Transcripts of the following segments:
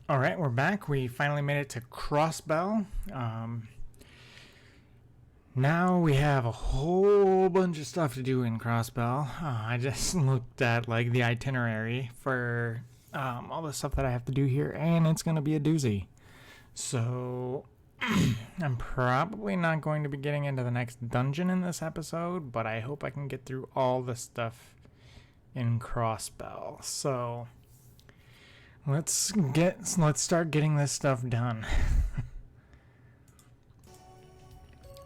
All right, we're back. We finally made it to Crossbell. Now we have a whole bunch of stuff to do in Crossbell. I just looked at like the itinerary for all the stuff that I have to do here, and it's gonna be a doozy. So I'm probably not going to be getting into the next dungeon in this episode, but I hope I can get through all the stuff in Crossbell. So let's start getting this stuff done.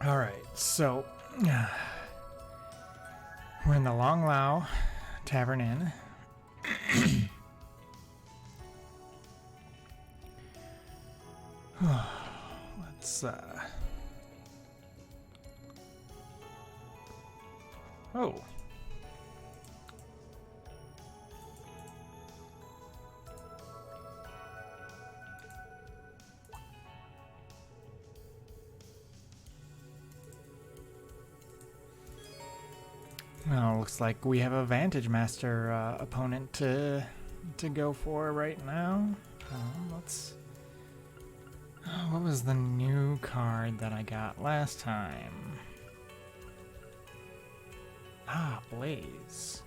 All right, so we're in the Long Lao Tavern Inn. Let's oh. Well, looks like we have a Vantage Master opponent to go for right now. Let's. What was the new card that I got last time? Ah, Blaze.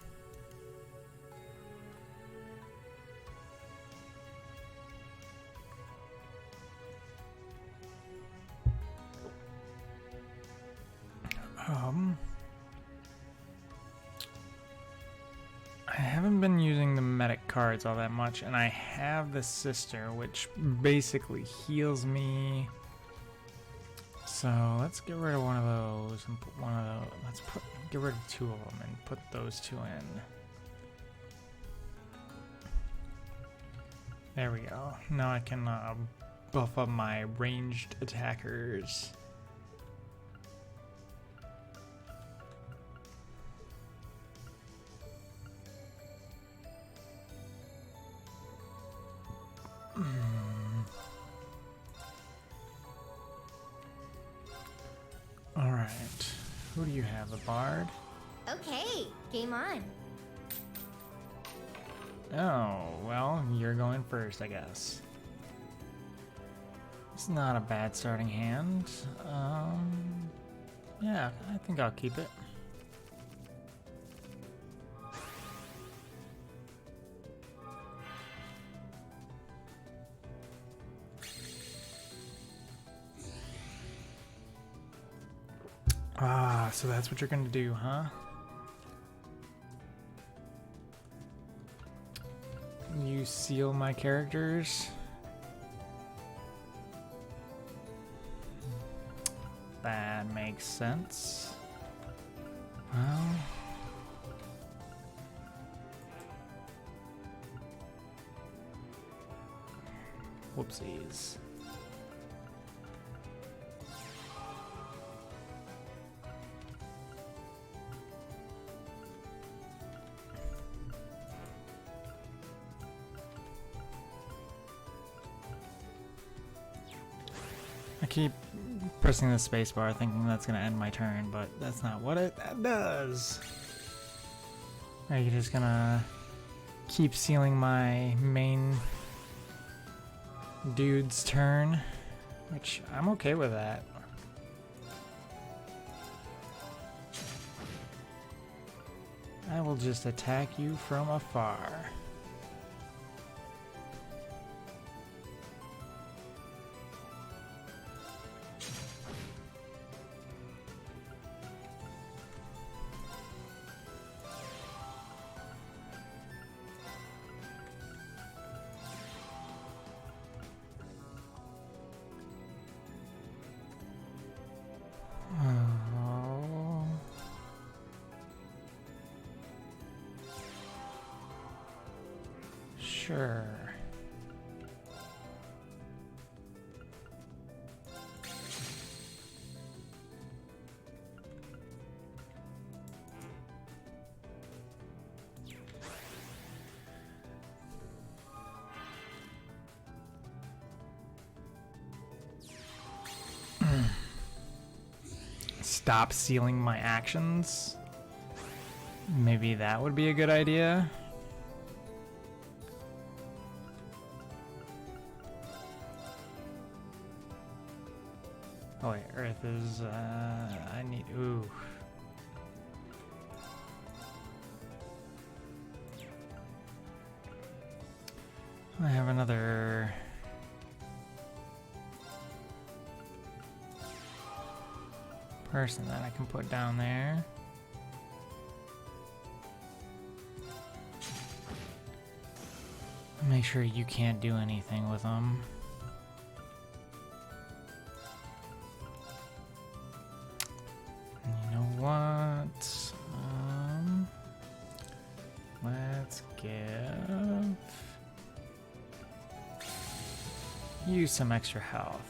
I haven't been using the medic cards all that much, and I have the sister, which basically heals me. So let's get rid of one of those and put one of those. Get rid of two of them and put those two in. There we go. Now I can buff up my ranged attackers. All right. Who do you have? A bard? Okay, game on. Oh, well, you're going first, I guess. It's not a bad starting hand. Yeah, I think I'll keep it. Ah, so that's what you're gonna do, huh? You seal my characters? That makes sense. Well... Whoopsies. I keep pressing the spacebar thinking that's gonna end my turn, but that's not what it does. Are you just gonna keep sealing my main dude's turn? Which, I'm okay with that. I will just attack you from afar. Sure. Stop sealing my actions. Maybe that would be a good idea. Oh wait, Earth is, I need, ooh. I have another person that I can put down there. Make sure you can't do anything with them. You know what? Let's give you some extra health.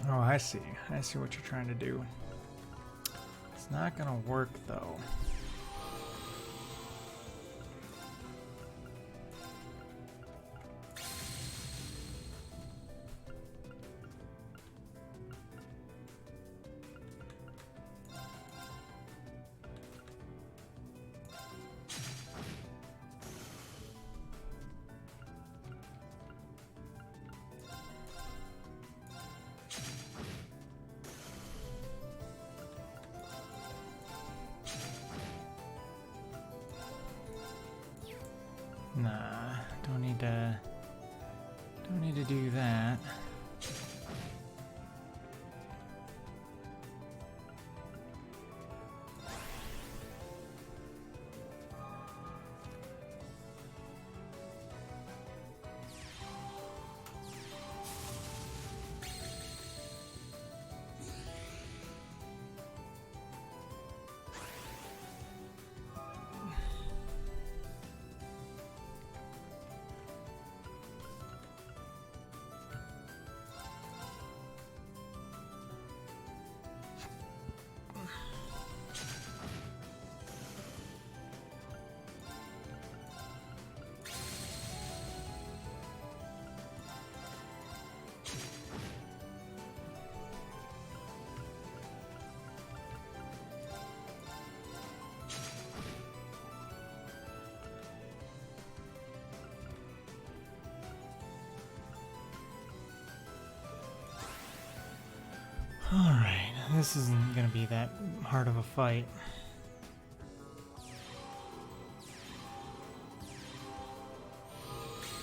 Oh, I see. I see what you're trying to do. It's not gonna work though. Nah, don't need to do that. Alright, this isn't gonna be that hard of a fight.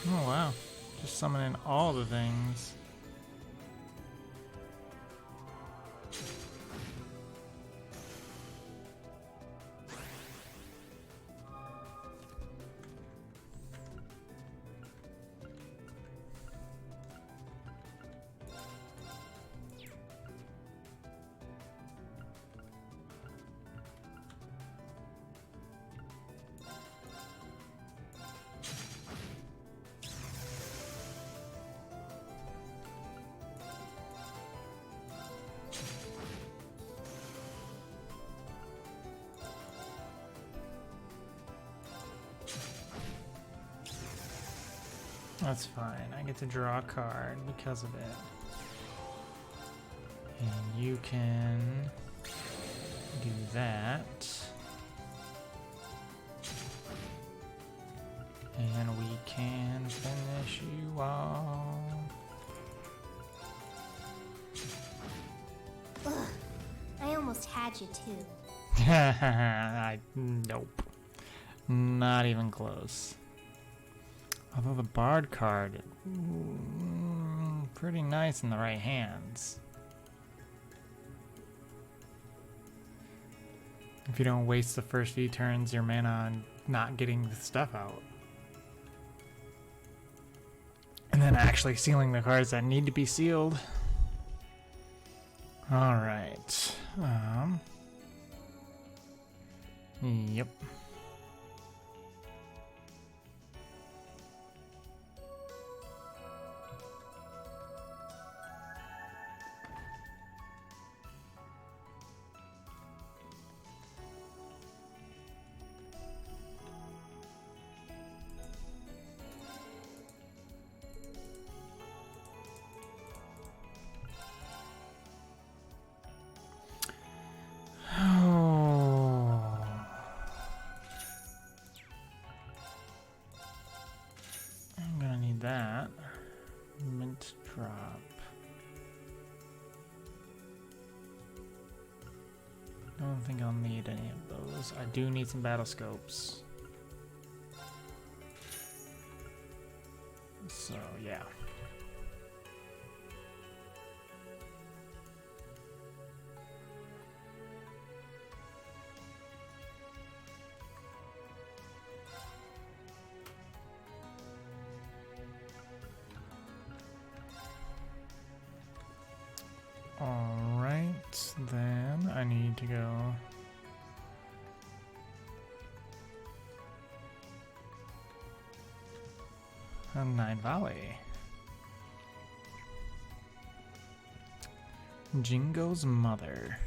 Oh wow, just summoning all the things. That's fine. I get to draw a card because of it. And you can do that. And we can finish you off. Ugh, I almost had you too. Nope. Not even close. Although the Bard card, pretty nice in the right hands. If you don't waste the first few turns your mana on not getting the stuff out. And then actually sealing the cards that need to be sealed. Alright. Yep. Don't think I'll need any of those. I do need some battle scopes. So, yeah. Alright, then I need to go. Nine Valley. Jingo's mother.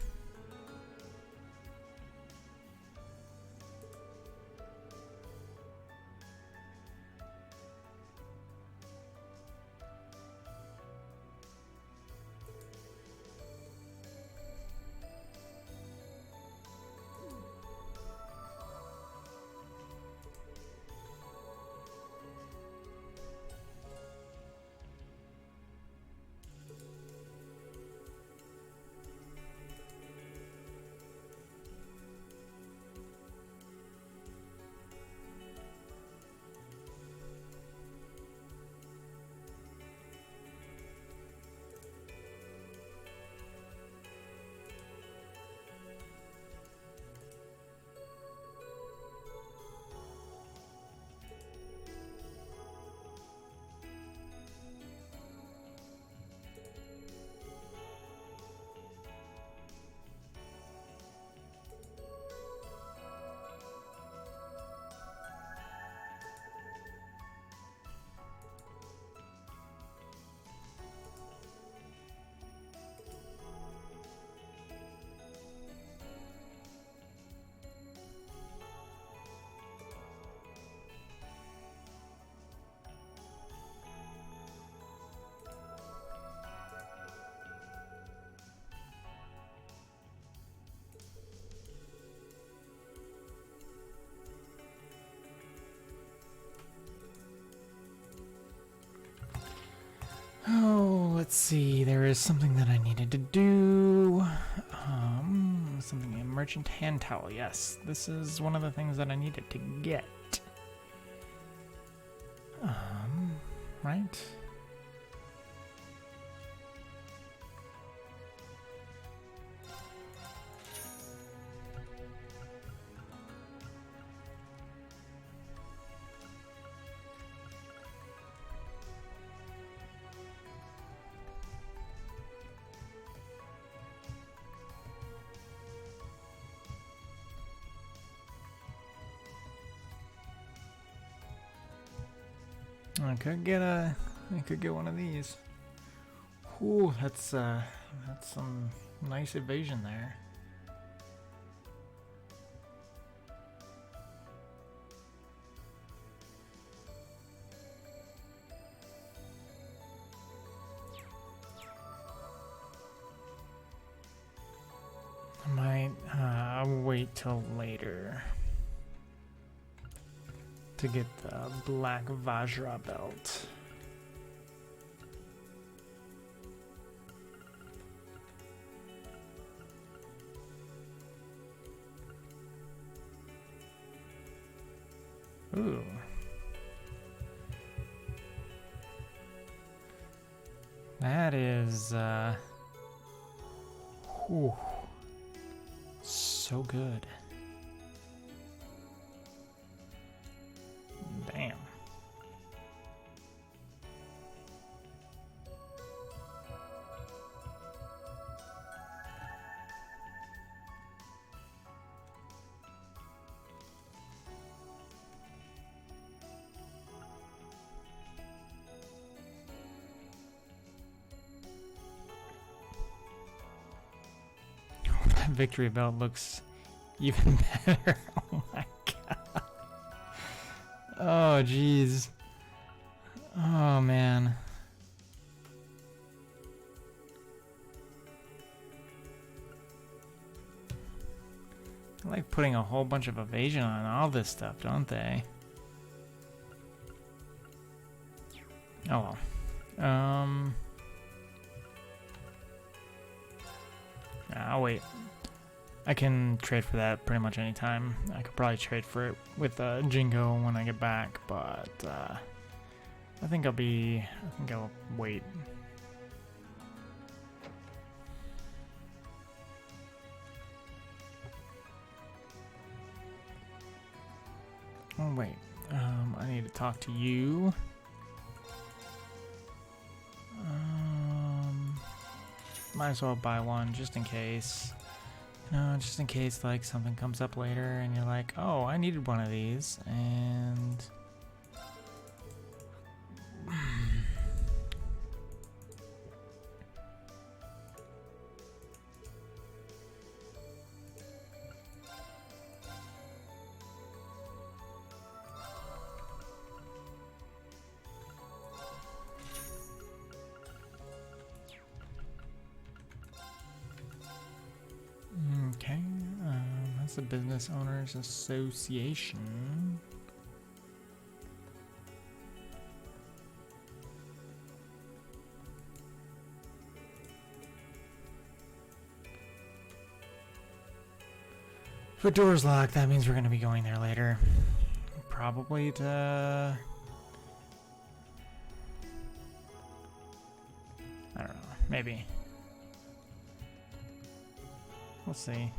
Oh, let's see. There is something that I needed to do. Something a merchant hand towel. Yes, this is one of the things that I needed to get. Right? I could get one of these. Ooh, that's some nice evasion there. I might wait till later to get the black Vajra belt. Ooh. That is, whew, so good. Damn. That victory belt looks even better. Oh my god. Oh jeez. Oh man. They like putting a whole bunch of evasion on all this stuff, don't they? Oh well. I'll wait. I can trade for that pretty much any time. I could probably trade for it with Jingo when I get back, but I think I'll wait. Oh wait, I need to talk to you. Might as well buy one just in case. No, just in case like something comes up later and you're like, oh, I needed one of these, and okay. That's the Business Owners Association. If a door's locked, that means we're going to be going there later. Probably to... I don't know. Maybe. We'll see.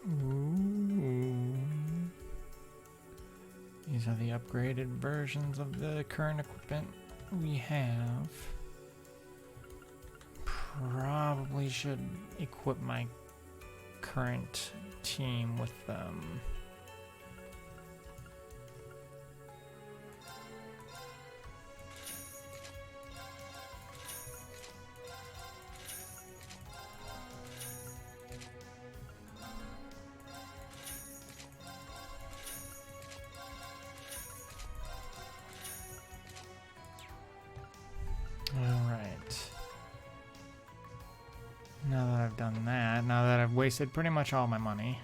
Ooh. These are the upgraded versions of the current equipment we have. Probably should equip my current team with them. Alright. Now that I've done that, now that I've wasted pretty much all my money.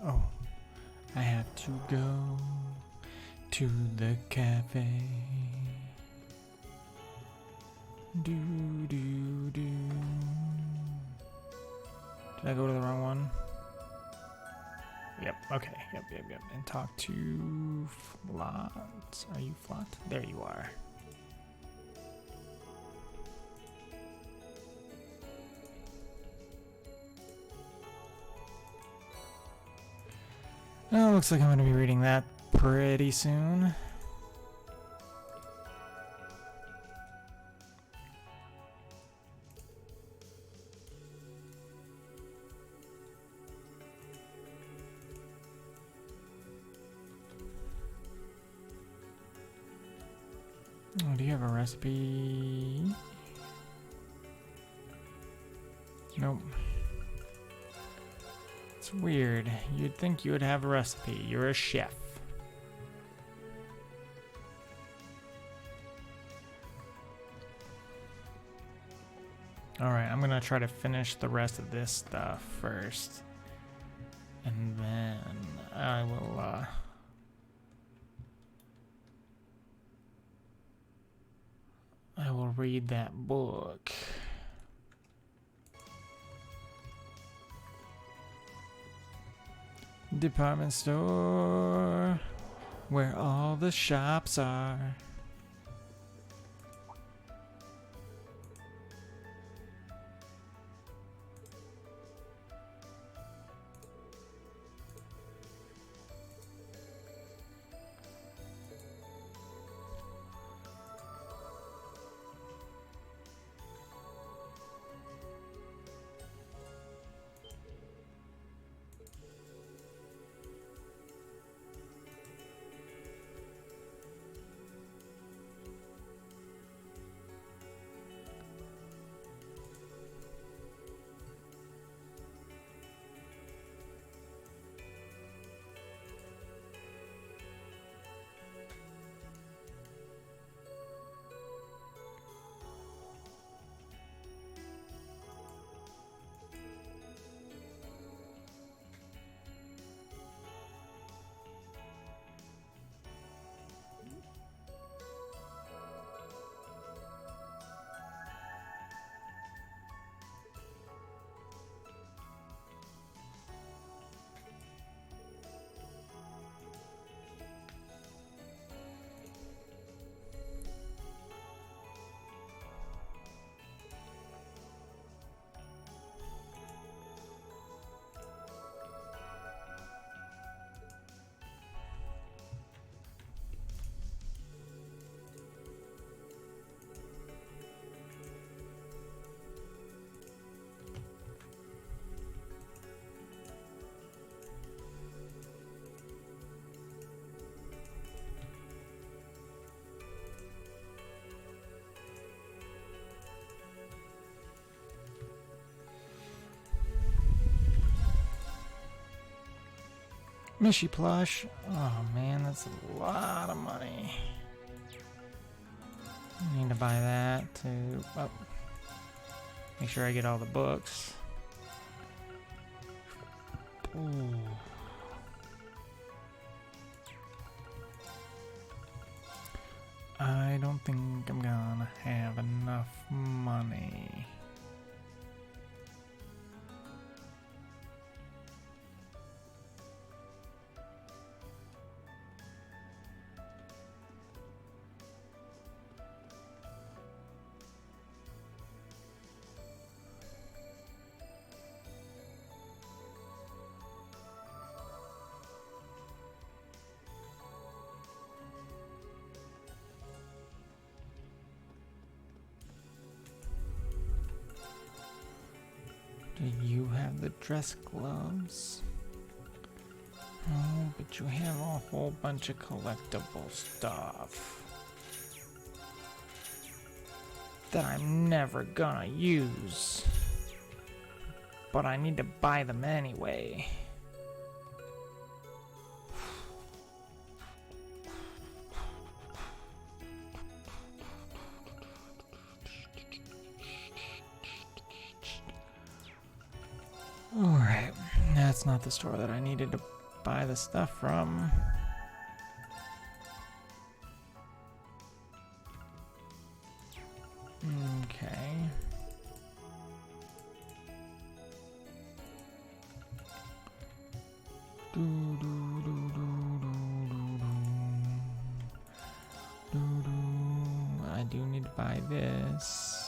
Oh, I have to go to the cafe. Do do do. Did I go to the wrong one? Yep. Okay. Yep. And talk to Flot. Are you Flot? There you are. Well, looks like I'm going to be reading that pretty soon. Oh, do you have a recipe? Nope. It's weird. You'd think you would have a recipe. You're a chef. Alright, I'm gonna try to finish the rest of this stuff first. And then I will, read that book. Department store, where all the shops are. Mishy plush. Oh man, that's a lot of money. I need to buy that to make sure I get all the books. Ooh. I don't think I'm gonna have enough money. Do you have the dress gloves? Oh, but you have a whole bunch of collectible stuff that I'm never gonna use. But I need to buy them anyway. Alright, that's not the store that I needed to buy the stuff from. Okay. I do need to buy this.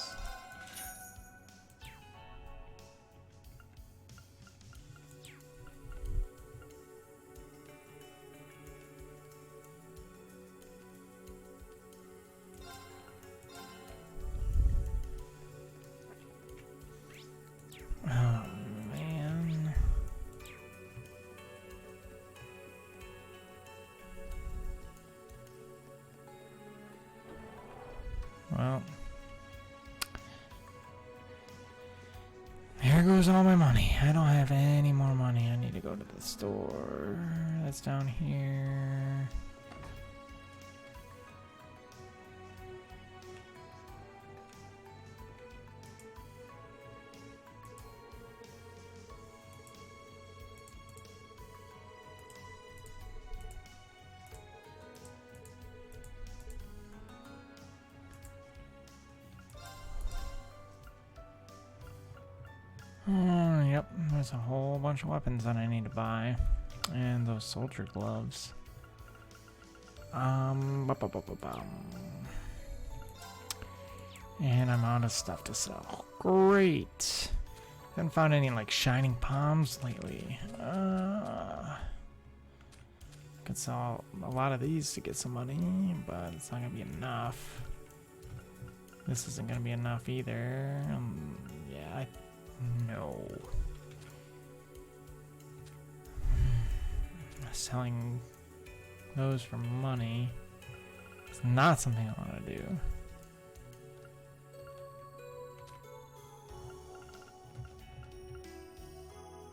Oh man. Well, there goes all my money. I don't have any more money. I need to go to the store. That's down here. Yep, there's a whole bunch of weapons that I need to buy. And those soldier gloves. Ba-ba-ba-ba-bum. And I'm out of stuff to sell. Great. Haven't found any like shining palms lately. Could sell a lot of these to get some money, but it's not gonna be enough. This isn't gonna be enough either. Yeah, no. Selling those for money is not something I want to do.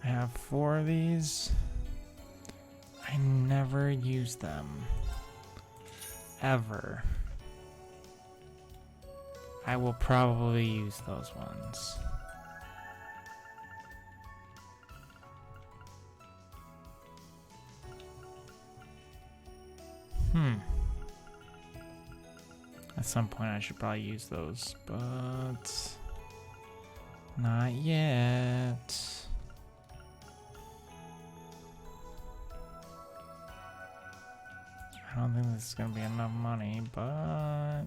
I have 4 of these. I never use them. Ever. I will probably use those ones. At some point I should probably use those, but not yet. I don't think this is gonna be enough money, but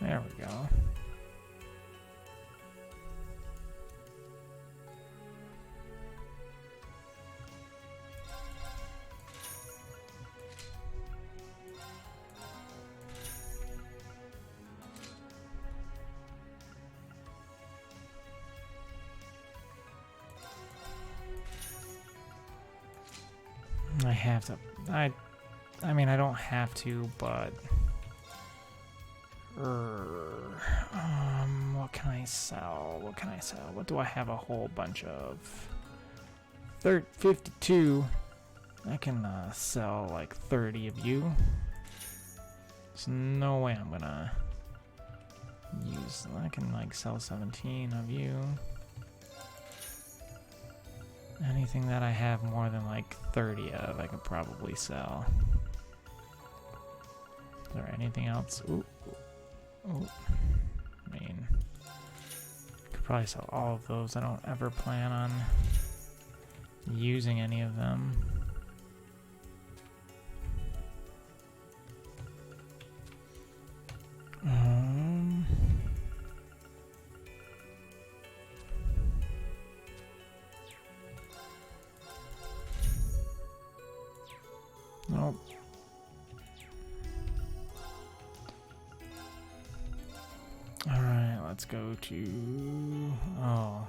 there we go. I have to. I mean, I don't have to, but what can I sell? What can I sell? What do I have a whole bunch of? 52. I can sell like 30 of you. There's no way I'm gonna use. I can like sell 17 of you. Anything that I have more than like 30 of, I could probably sell. Is there anything else? Ooh. Ooh. I mean, could probably sell all of those. I don't ever plan on using any of them. Nope. Alright, let's go to... Oh.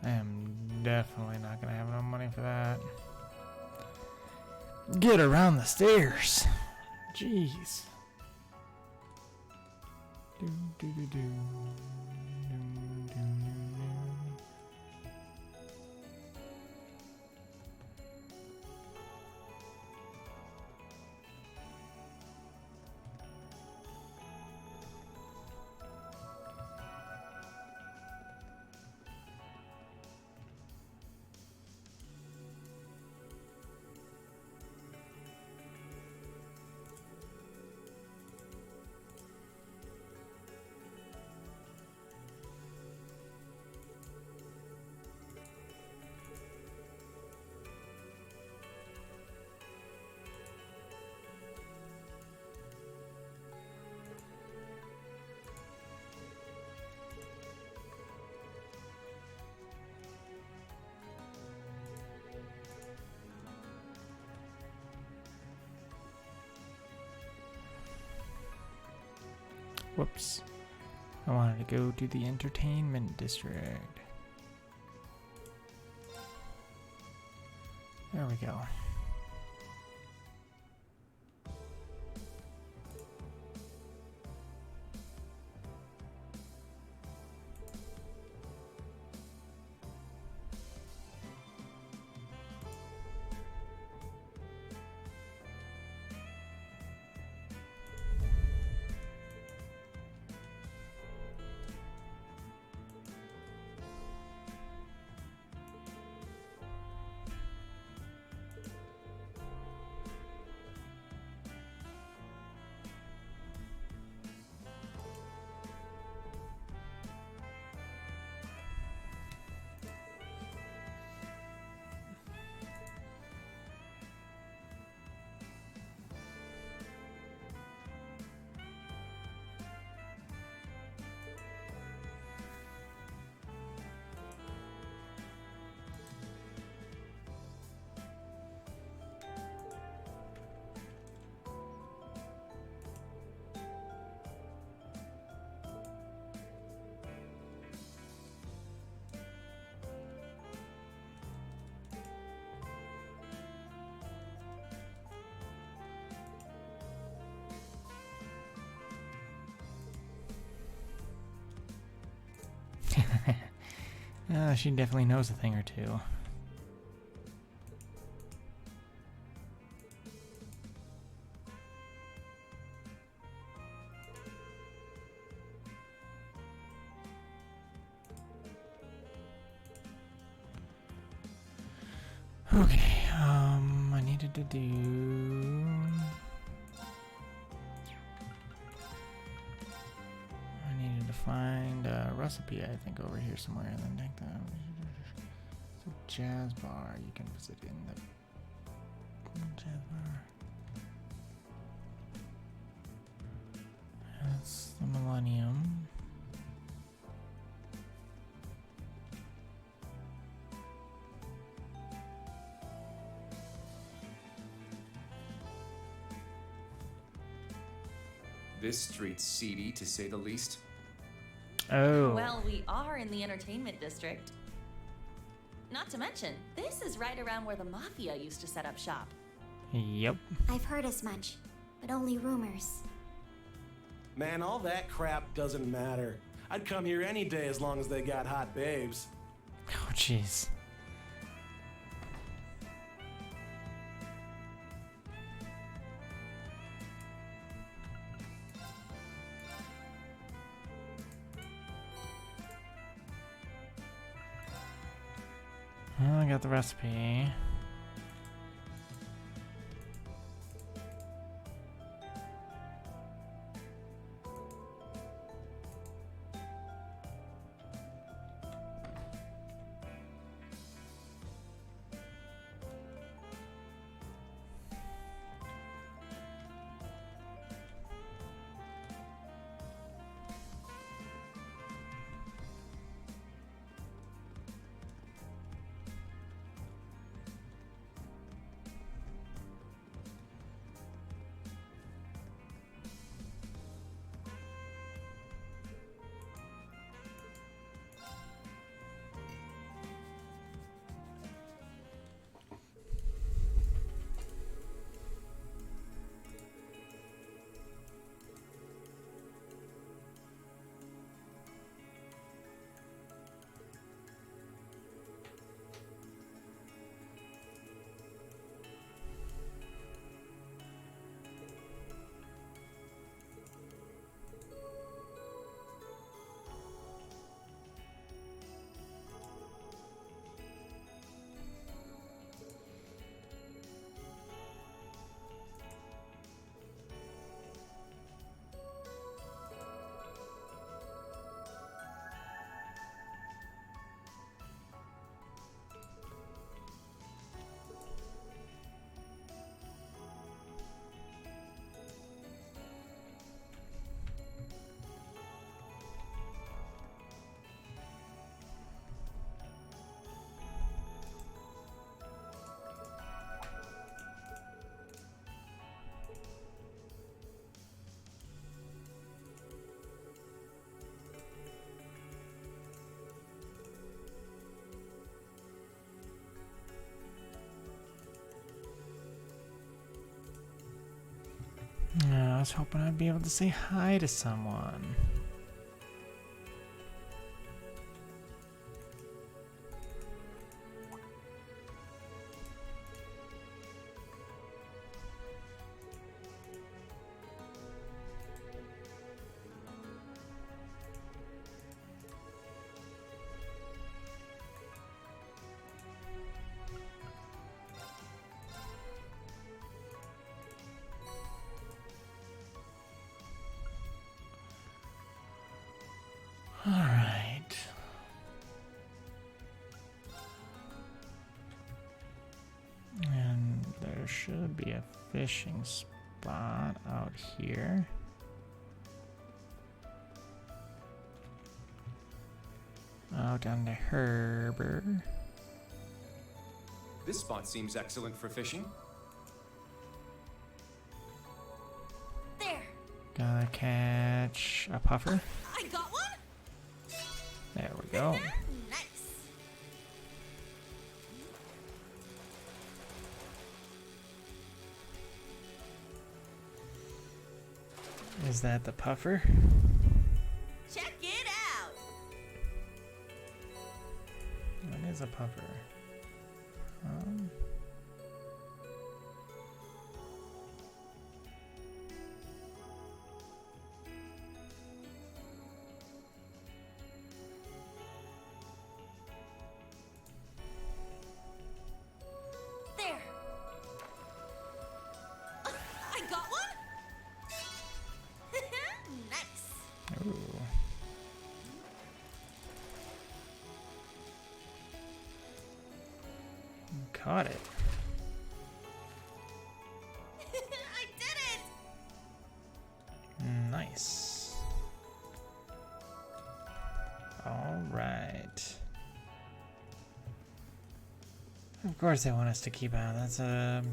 I am definitely not going to have enough money for that. Get around the stairs. Jeez. Do, do, do, do. Whoops. I wanted to go to the entertainment district. There we go. She definitely knows a thing or two. Okay, I needed to do... I needed to find a recipe, I think, over here somewhere, and then take that. It's a jazz bar you can visit in the jazz bar. That's the Millennium. This street's seedy, to say the least. Oh. Well, we are in the entertainment district. Not to mention, this is right around where the Mafia used to set up shop. Yep. I've heard as much, but only rumors. Man, all that crap doesn't matter. I'd come here any day as long as they got hot babes. Oh, jeez. Well, I got the recipe. I was hoping I'd be able to say hi to someone. All right. And there should be a fishing spot out here. Out on the harbor. This spot seems excellent for fishing. There! Gotta catch a puffer. I got one! There we go. Nice! Is that the puffer? Check it out! is a puffer? There. I got one. Nice. Ooh. Caught it. I did it. Nice. All right. Of course they want us to keep out. That's a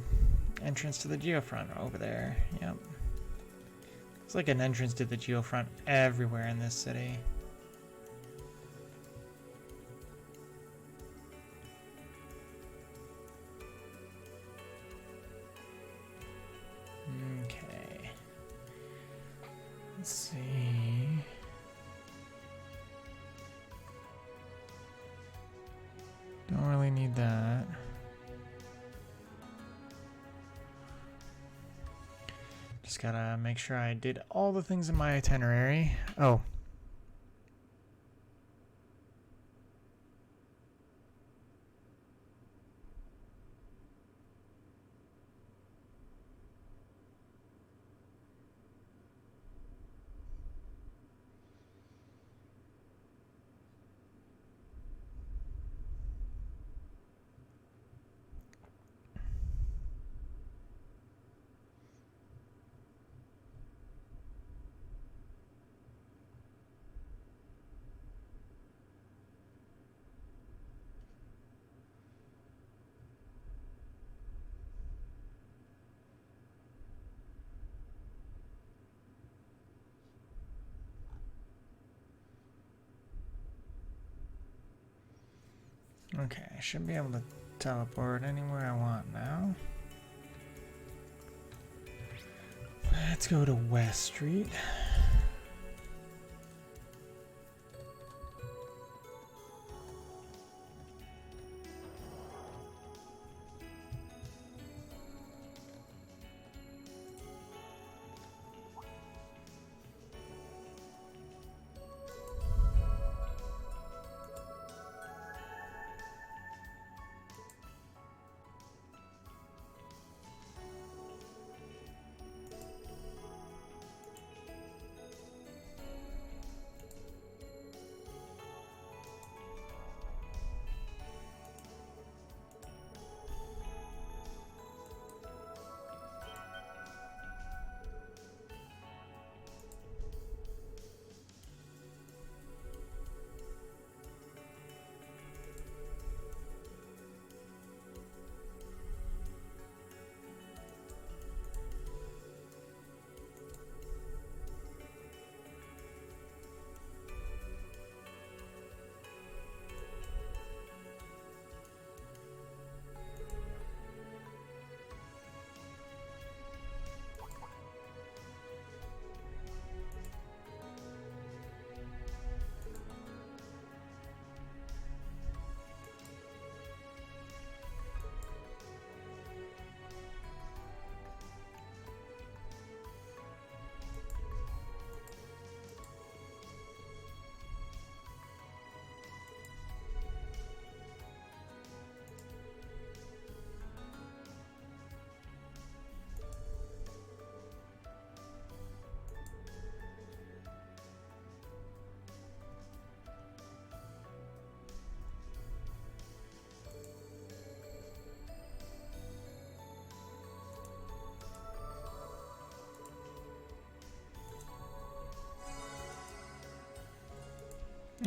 entrance to the geofront over there. Yep. It's like an entrance to the geofront everywhere in this city. Okay. Let's see. Don't really need that. Just gotta make sure I did all the things in my itinerary. Oh. Okay, I should be able to teleport anywhere I want now. Let's go to West Street.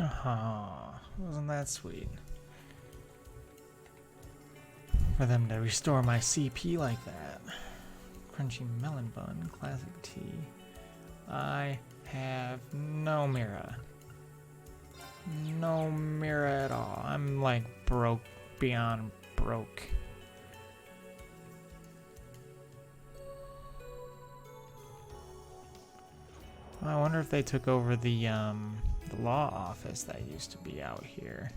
Aha, wasn't that sweet? For them to restore my CP like that. Crunchy melon bun, classic tea. I have no mirror. No mirror at all. I'm like broke beyond broke. I wonder if they took over the law office that used to be out here.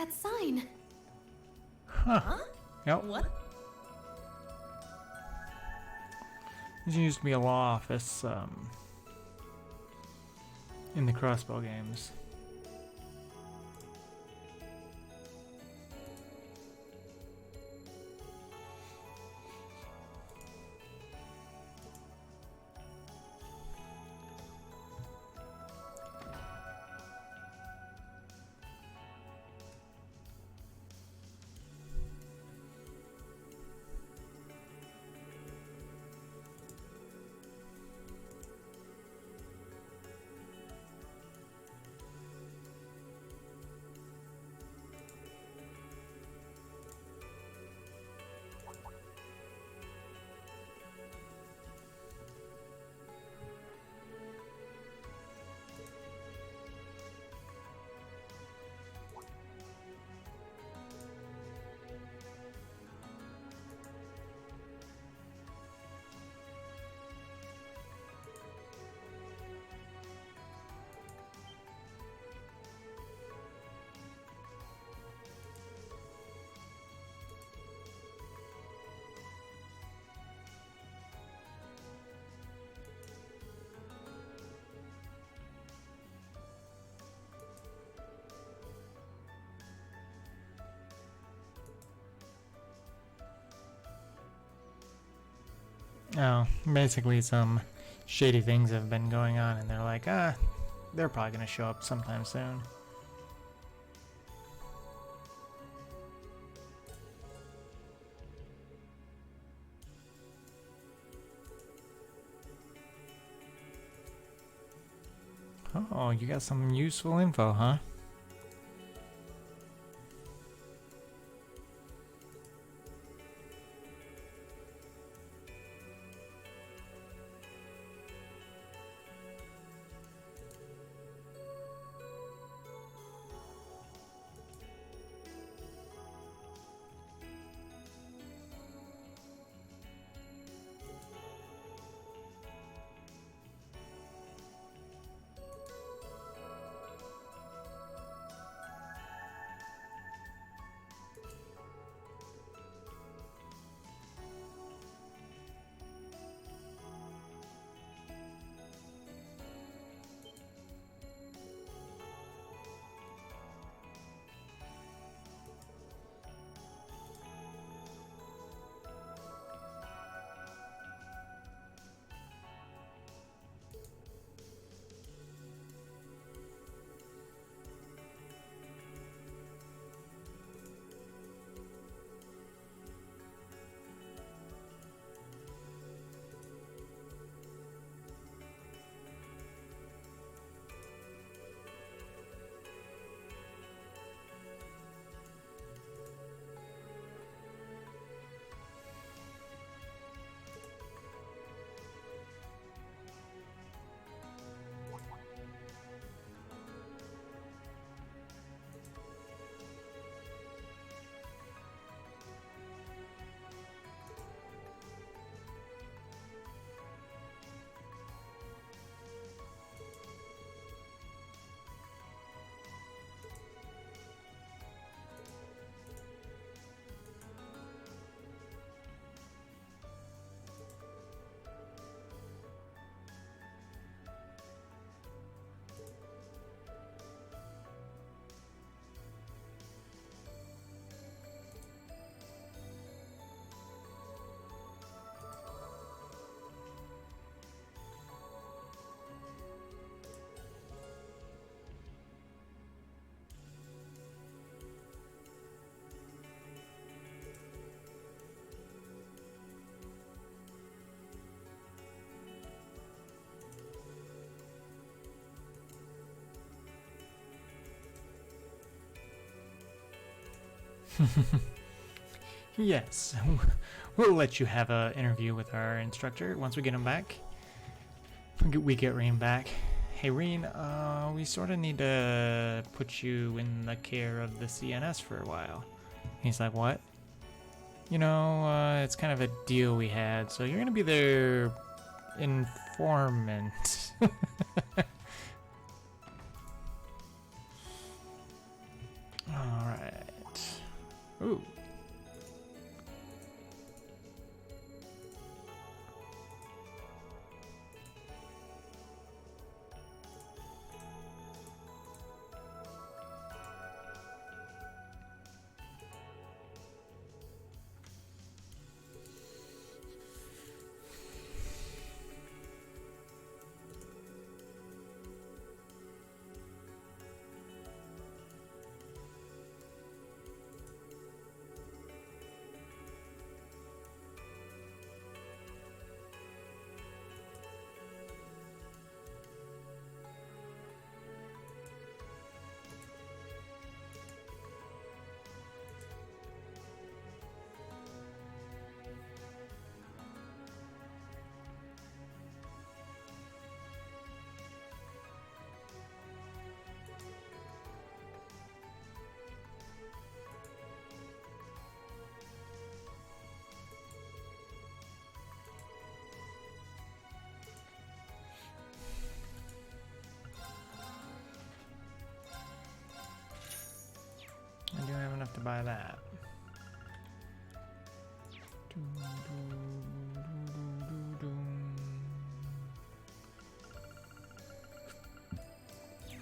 That sign. Huh? Yep. What? This used to be a law office in the Crossbow games. Oh, basically some shady things have been going on, and they're like, they're probably gonna show up sometime soon. Oh, you got some useful info, huh? Yes, we'll let you have an interview with our instructor once we get him back. We get Reen back. Hey Reen, we sort of need to put you in the care of the CNS for a while. He's like, what? You know, it's kind of a deal we had, so you're gonna be their informant. Alright. Ooh. I do have enough to buy that.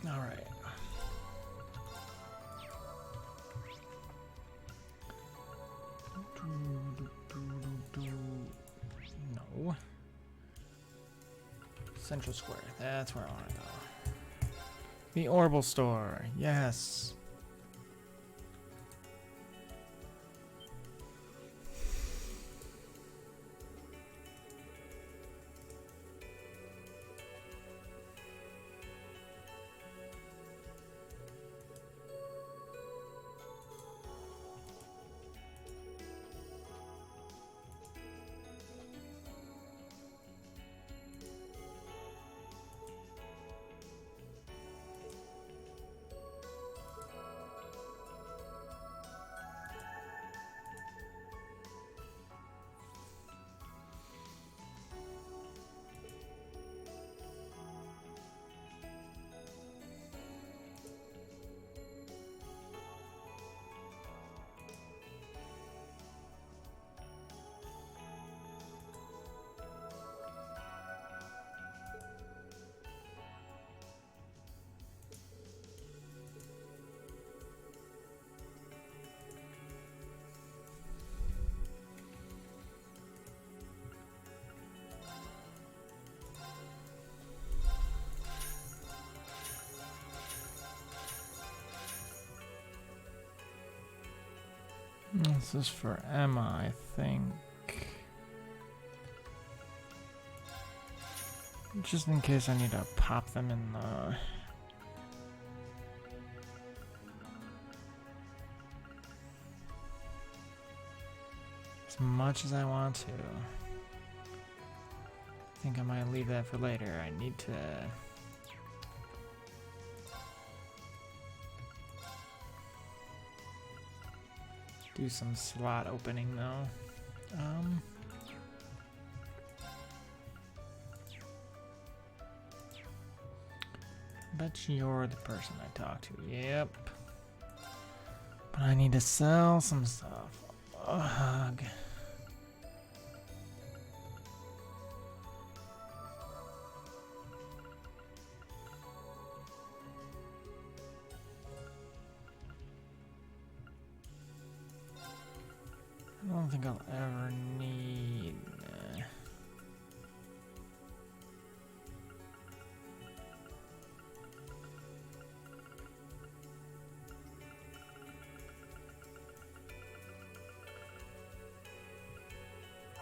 All right. No. Central Square. That's where I want to go. The Orbital Store. Yes. This is for Emma, I think. Just in case I need to pop them in the... as much as I want to. I think I might leave that for later. I need to... do some slot opening though. Bet you're the person I talk to. Yep. But I need to sell some stuff. Ugh. I don't think I'll ever need...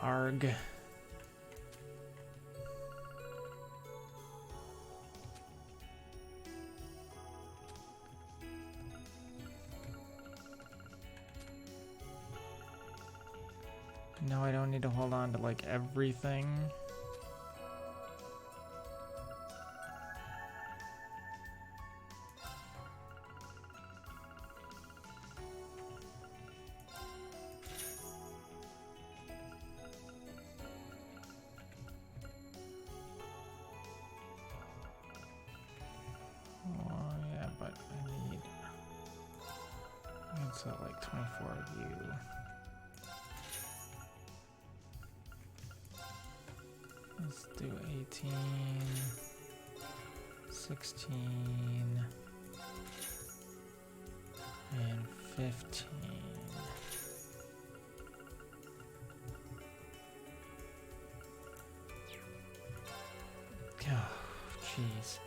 Arg. No, I don't need to hold on to like everything. Oh, yeah, but I So like 24 of you. Let's do 18, 16, and 15. Oh, jeez.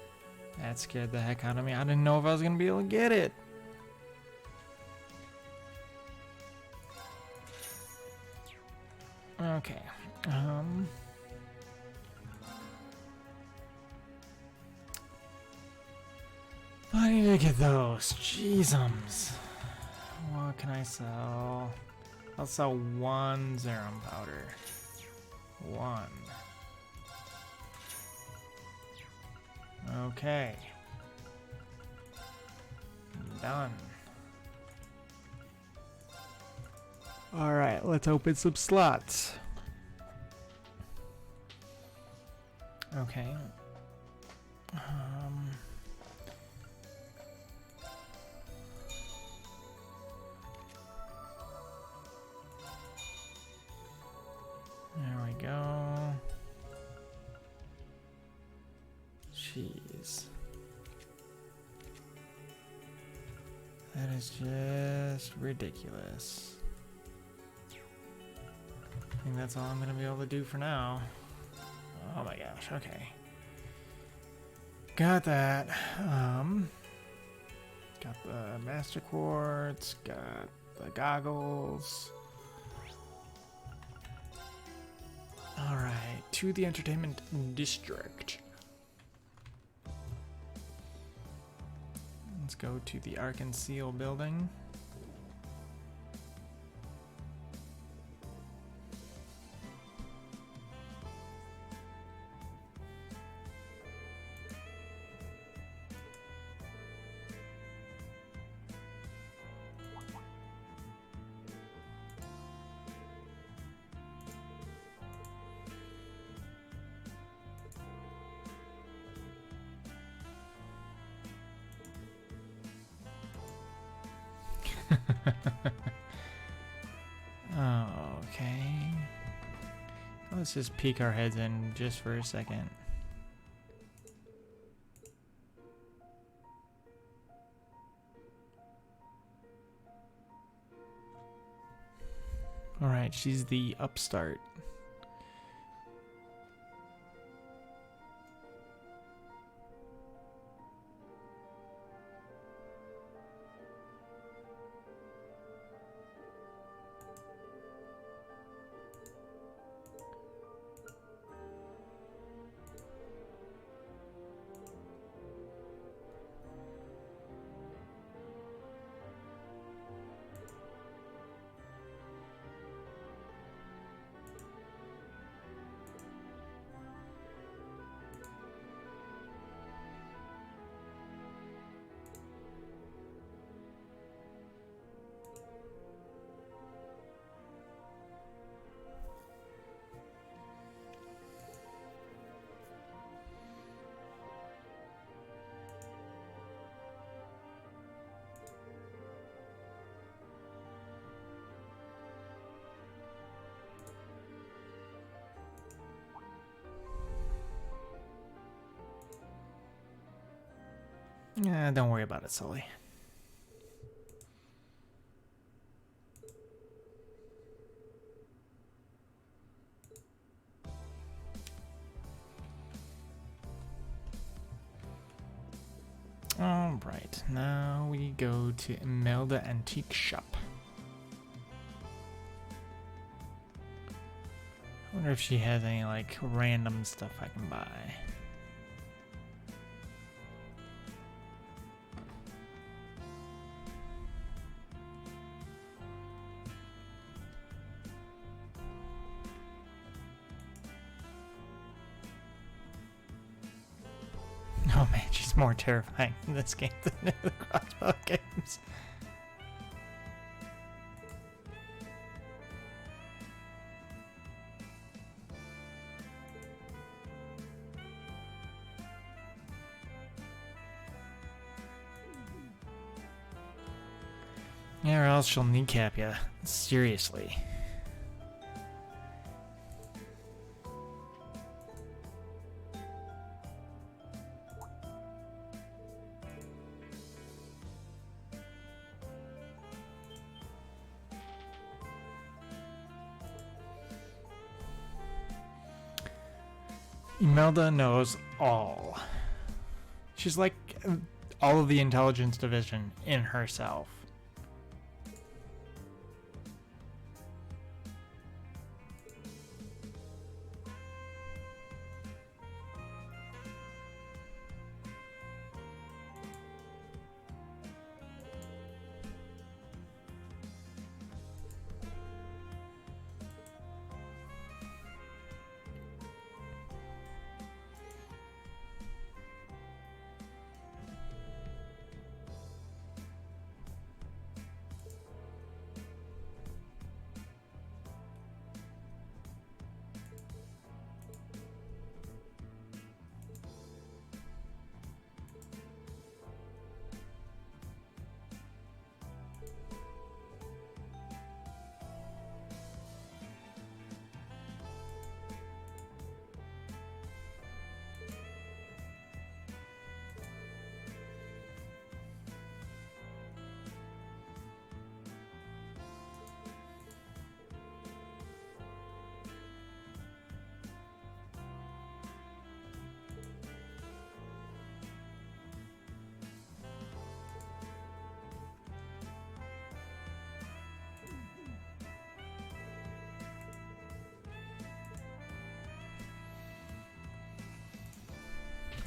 That scared the heck out of me. I didn't know if I was going to be able to get it. Okay. I need to get those. Jeezums. What can I sell? I'll sell 1 Zerum powder. 1. Okay. Done. Alright, let's open some slots. Okay. There we go. Jeez. That is just ridiculous. I think that's all I'm gonna be able to do for now. Oh my gosh, okay. Got that. Got the Master Quartz, got the goggles. Alright, to the entertainment district. Let's go to the Ark and Seal building. Okay. Let's just peek our heads in just for a second. Alright, she's the upstart. Yeah, don't worry about it, Sully. Alright, now we go to Imelda Antique Shop. I wonder if she has any, like, random stuff I can buy. Oh man, she's more terrifying in this game than in the crossbow games. Yeah, or else she'll kneecap you. Seriously. Imelda knows all. She's like all of the intelligence division in herself.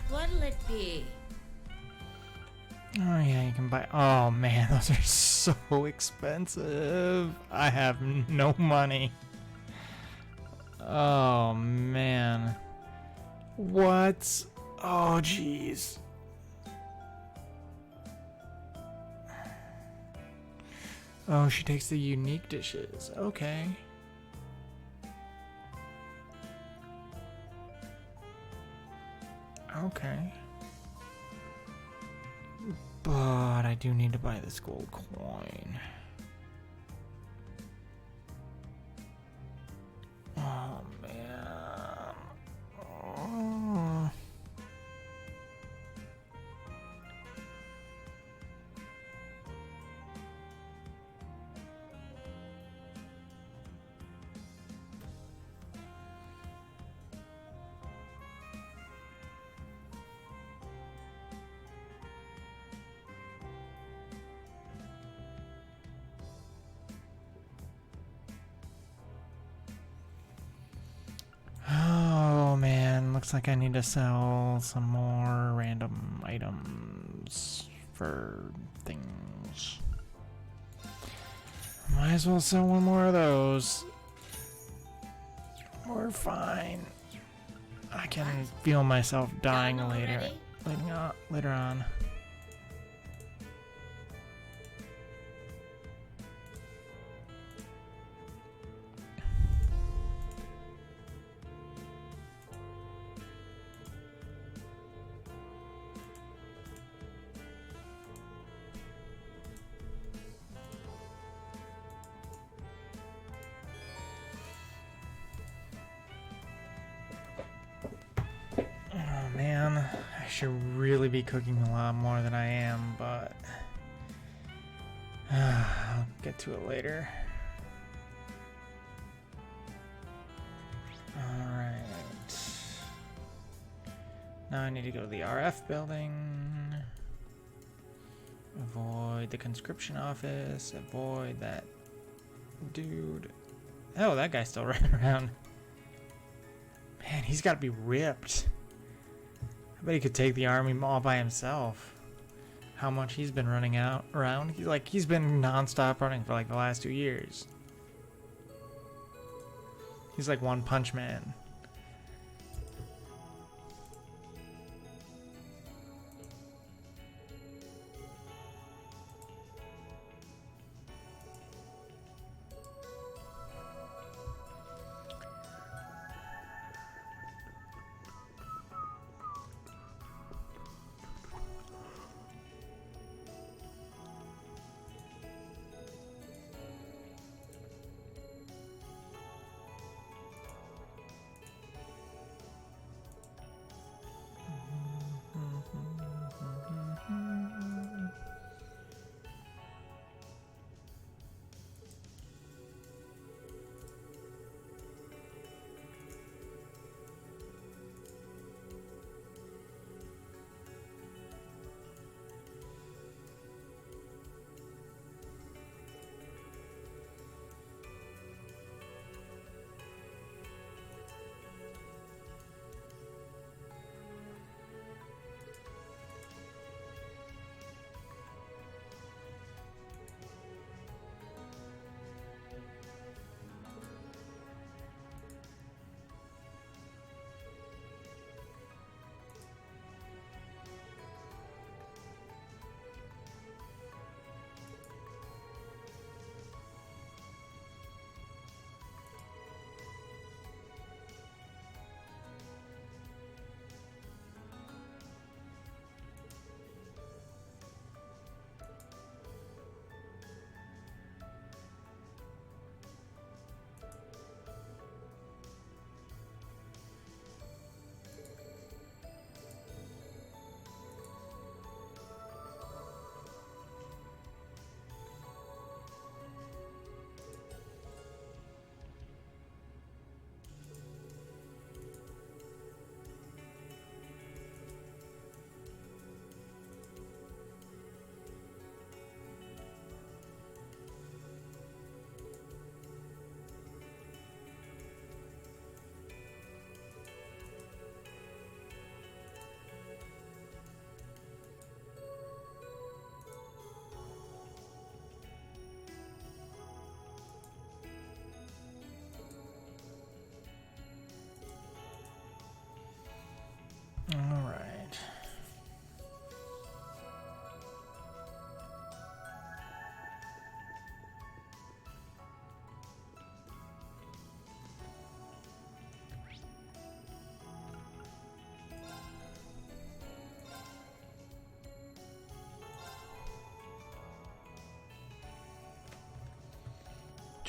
What'll it be? Oh yeah, you can buy. Oh man, those are so expensive. I have no money. Oh man. What? Oh jeez. Oh, she takes the unique dishes. Okay. Okay. But I do need to buy this gold coin. Oh man. Oh. Oh man, looks like I need to sell some more random items for things. Might as well sell one more of those. We're fine. I can feel myself dying Done later. already? Later on. Oh man, I should really be cooking a lot more than I am, but I'll get to it later. Alright. Now I need to go to the RF building. Avoid the conscription office. Avoid that dude. Oh, that guy's still running around. Man, he's got to be ripped. I bet he could take the army all by himself. How much he's been running around. He's been non-stop running for like the last 2 years. He's like One Punch Man.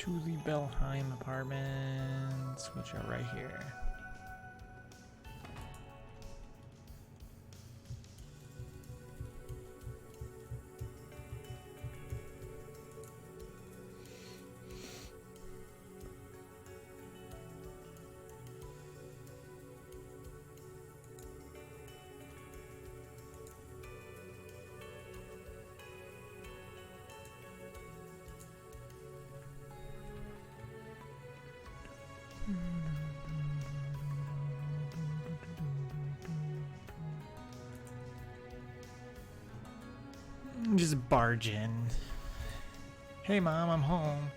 to the Belheim apartments, which are right here. Just barge in. Hey mom, I'm home.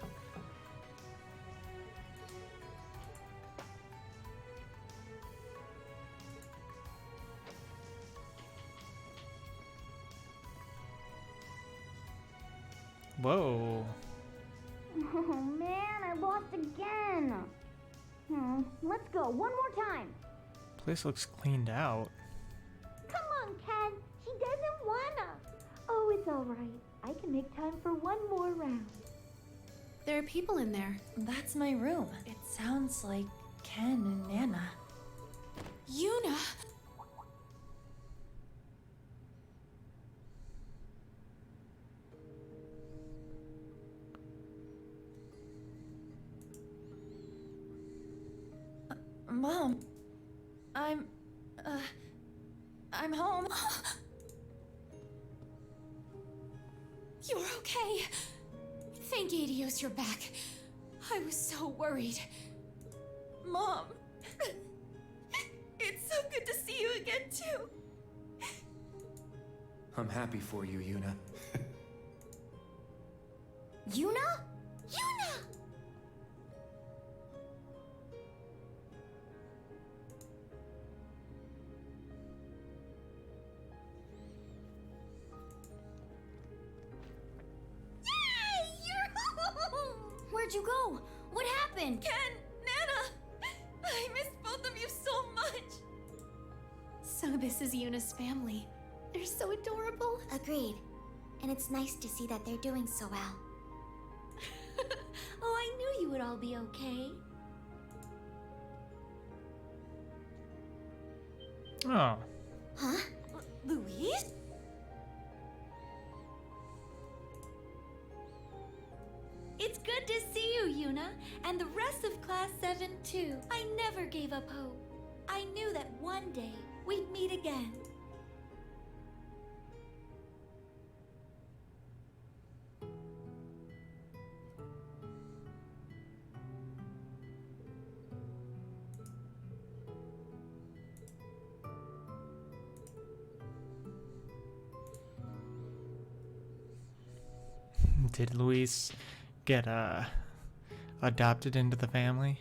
Whoa. Oh man, I lost again. Let's go one more time. Place looks cleaned out. Come on, Ken. She doesn't wanna. Oh, it's all right. I can make time for one more round. There are people in there. That's my room. It sounds like Ken and Nana. Yuna! Mom, I'm home. You're okay. Thank Adios you're back. I was so worried. Mom, it's so good to see you again, too. I'm happy for you, Yuna. Yuna? Yuna! Where'd you go? What happened? Ken, Nana, I miss both of you so much. So this is Yuna's family. They're so adorable. Agreed. And it's nice to see that they're doing so well. Oh, I knew you would all be okay. Oh. Huh? Louise? It's good to see you, Yuna, and the rest of Class 7 too. I never gave up hope. I knew that one day we'd meet again. Did Luis get adopted into the family?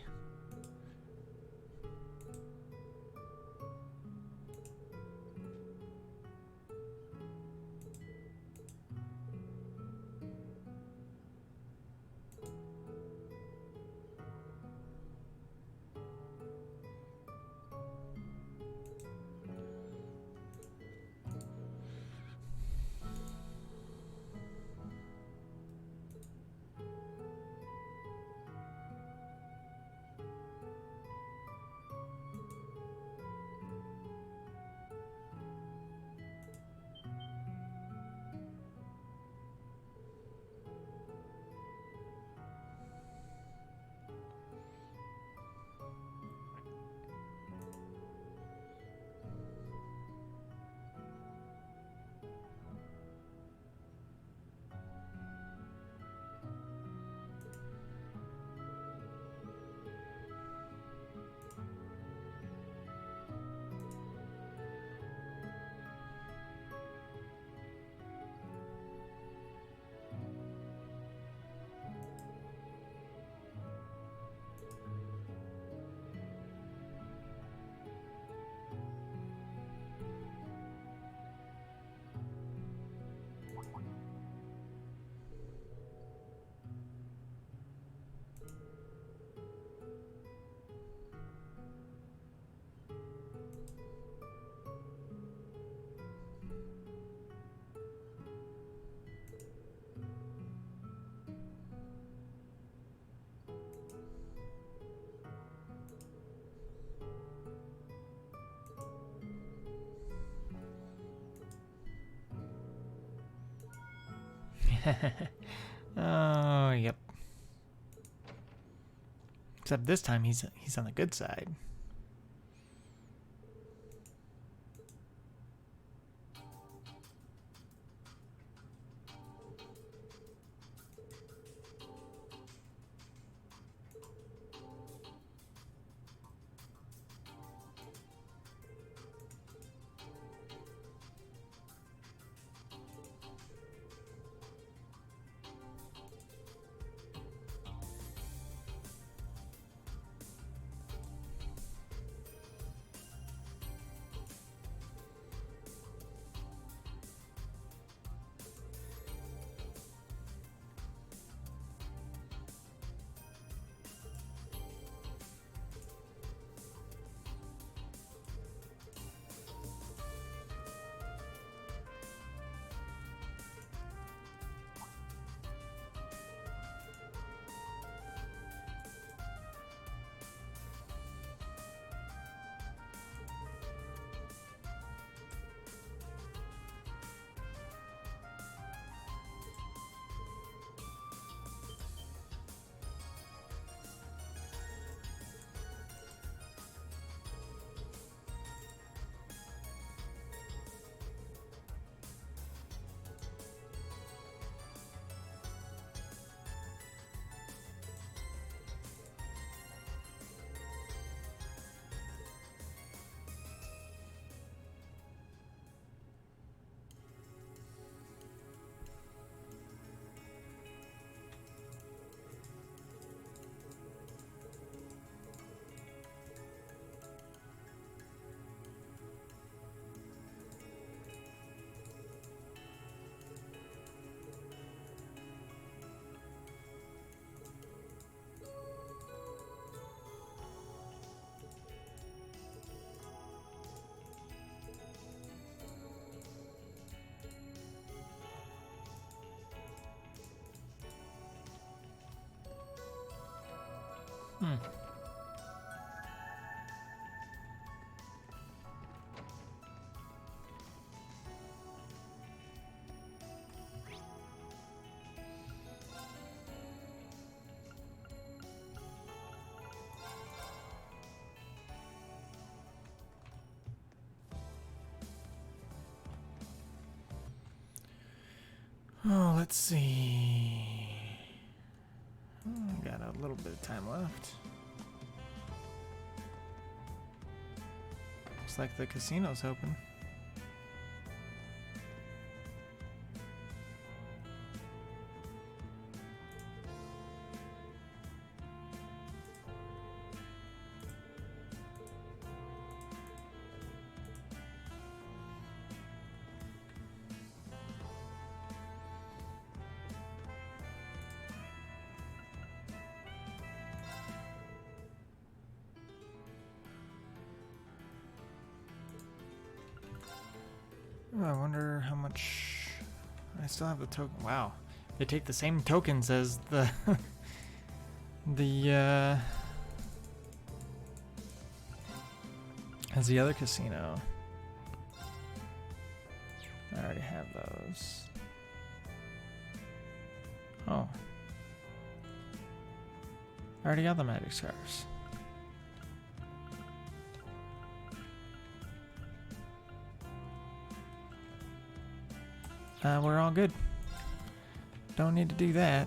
Oh, yep. Except this time he's on the good side. Hmm. Oh, let's see. Got a little bit of time left. Looks like the casino's open. Oh, I wonder how much I still have the token. Wow, they take the same tokens as the as the other casino. I already have those. Oh, I already got the magic stars. We're all good. Don't need to do that.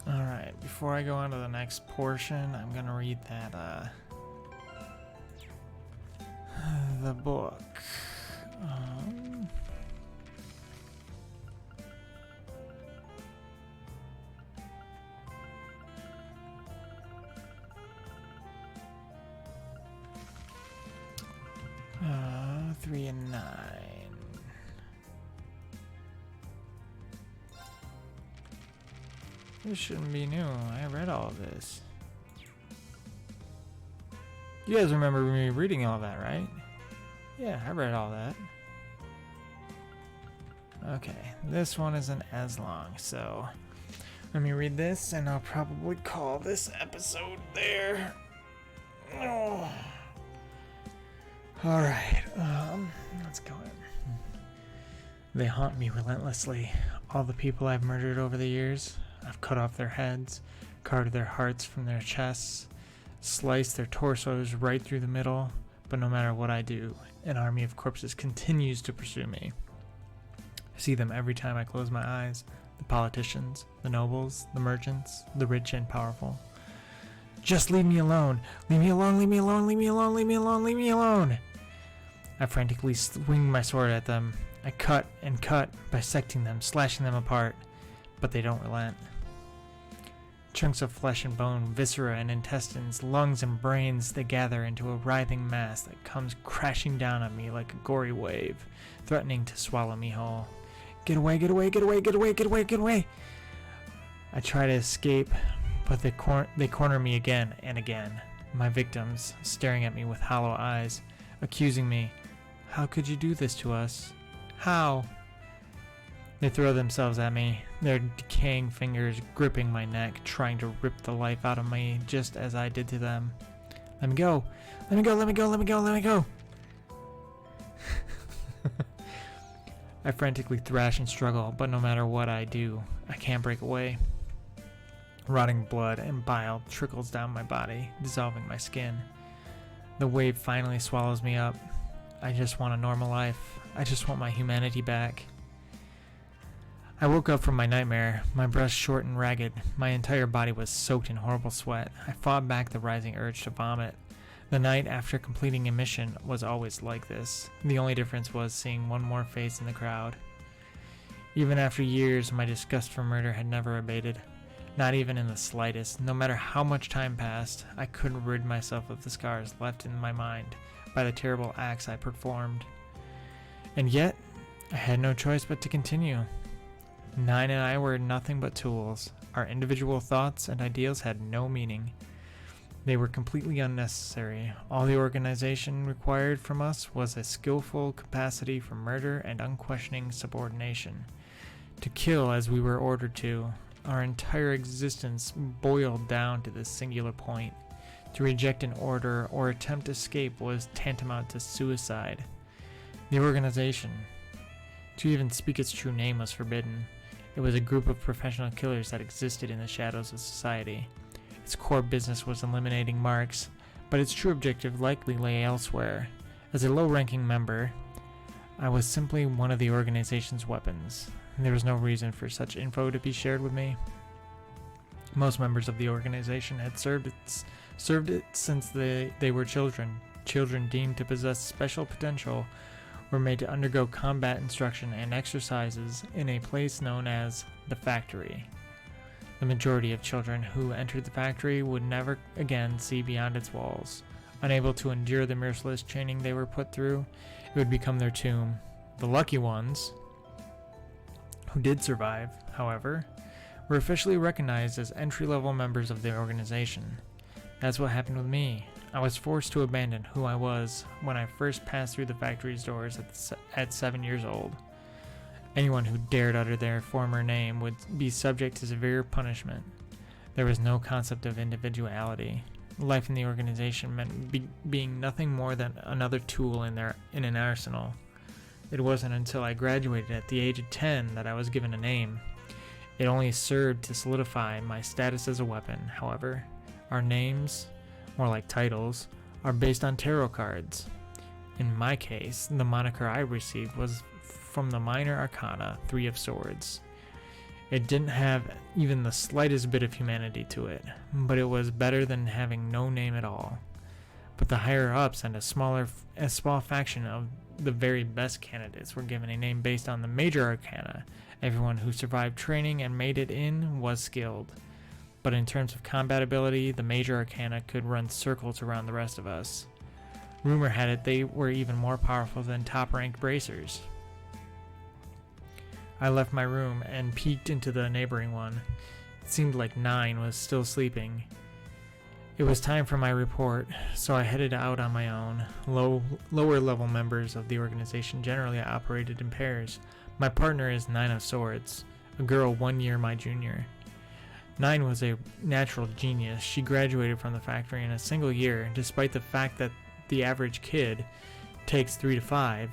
All right, before I go on to the next portion, I'm gonna read that the book. Um, 3 and 9. This shouldn't be new. I read all of this. You guys remember me reading all that, right? Yeah, I read all that. Okay, this one isn't as long, so let me read this and I'll probably call this episode there. Oh. Alright, let's go in. They haunt me relentlessly. All the people I've murdered over the years, I've cut off their heads, carved their hearts from their chests, sliced their torsos right through the middle, but no matter what I do, an army of corpses continues to pursue me. I see them every time I close my eyes. The politicians, the nobles, the merchants, the rich and powerful. Just leave me alone! Leave me alone, leave me alone, leave me alone, leave me alone, leave me alone! I frantically swing my sword at them. I cut and cut, bisecting them, slashing them apart, but they don't relent. Chunks of flesh and bone, viscera and intestines, lungs and brains, they gather into a writhing mass that comes crashing down on me like a gory wave, threatening to swallow me whole. Get away, get away, get away, get away, get away, get away! I try to escape, but they corner me again and again. My victims, staring at me with hollow eyes, accusing me. How could you do this to us? How? They throw themselves at me, their decaying fingers gripping my neck, trying to rip the life out of me just as I did to them. Let me go! Let me go! Let me go! Let me go! Let me go! I frantically thrash and struggle, but no matter what I do, I can't break away. Rotting blood and bile trickles down my body, dissolving my skin. The wave finally swallows me up. I just want a normal life. I just want my humanity back. I woke up from my nightmare, my breath short and ragged. My entire body was soaked in horrible sweat. I fought back the rising urge to vomit. The night after completing a mission was always like this. The only difference was seeing one more face in the crowd. Even after years, my disgust for murder had never abated. Not even in the slightest. No matter how much time passed, I couldn't rid myself of the scars left in my mind by the terrible acts I performed. And yet, I had no choice but to continue. Nine and I were nothing but tools. Our individual thoughts and ideals had no meaning. They were completely unnecessary. All the organization required from us was a skillful capacity for murder and unquestioning subordination. To kill as we were ordered to. Our entire existence boiled down to this singular point. To reject an order or attempt escape was tantamount to suicide. The organization, to even speak its true name, was forbidden. It was a group of professional killers that existed in the shadows of society. Its core business was eliminating marks, but its true objective likely lay elsewhere. As a low-ranking member, I was simply one of the organization's weapons. There was no reason for such info to be shared with me. Most members of the organization had served it since they were children. Children deemed to possess special potential were made to undergo combat instruction and exercises in a place known as the factory. The majority of children who entered the factory would never again see beyond its walls. Unable to endure the merciless training they were put through, it would become their tomb. The lucky ones, who did survive, however, were officially recognized as entry-level members of the organization. That's what happened with me. I was forced to abandon who I was when I first passed through the factory's doors at 7 years old. Anyone who dared utter their former name would be subject to severe punishment. There was no concept of individuality. Life in the organization meant being nothing more than another tool in an arsenal. It wasn't until I graduated at the age of 10 that I was given a name. It only served to solidify my status as a weapon. However, our names, more like titles, are based on tarot cards. In my case, the moniker I received was from the Minor Arcana, 3 of Swords. It didn't have even the slightest bit of humanity to it, but it was better than having no name at all. But the higher-ups and a small faction of the very best candidates were given a name based on the Major Arcana. Everyone who survived training and made it in was skilled. But in terms of combat ability, the Major Arcana could run circles around the rest of us. Rumor had it they were even more powerful than top-ranked bracers. I left my room and peeked into the neighboring one. It seemed like 9 was still sleeping. It was time for my report, so I headed out on my own. Lower level members of the organization generally operated in pairs. My partner is 9 of Swords, a girl 1 year my junior. 9 was a natural genius. She graduated from the factory in a single year, despite the fact that the average kid takes 3 to 5,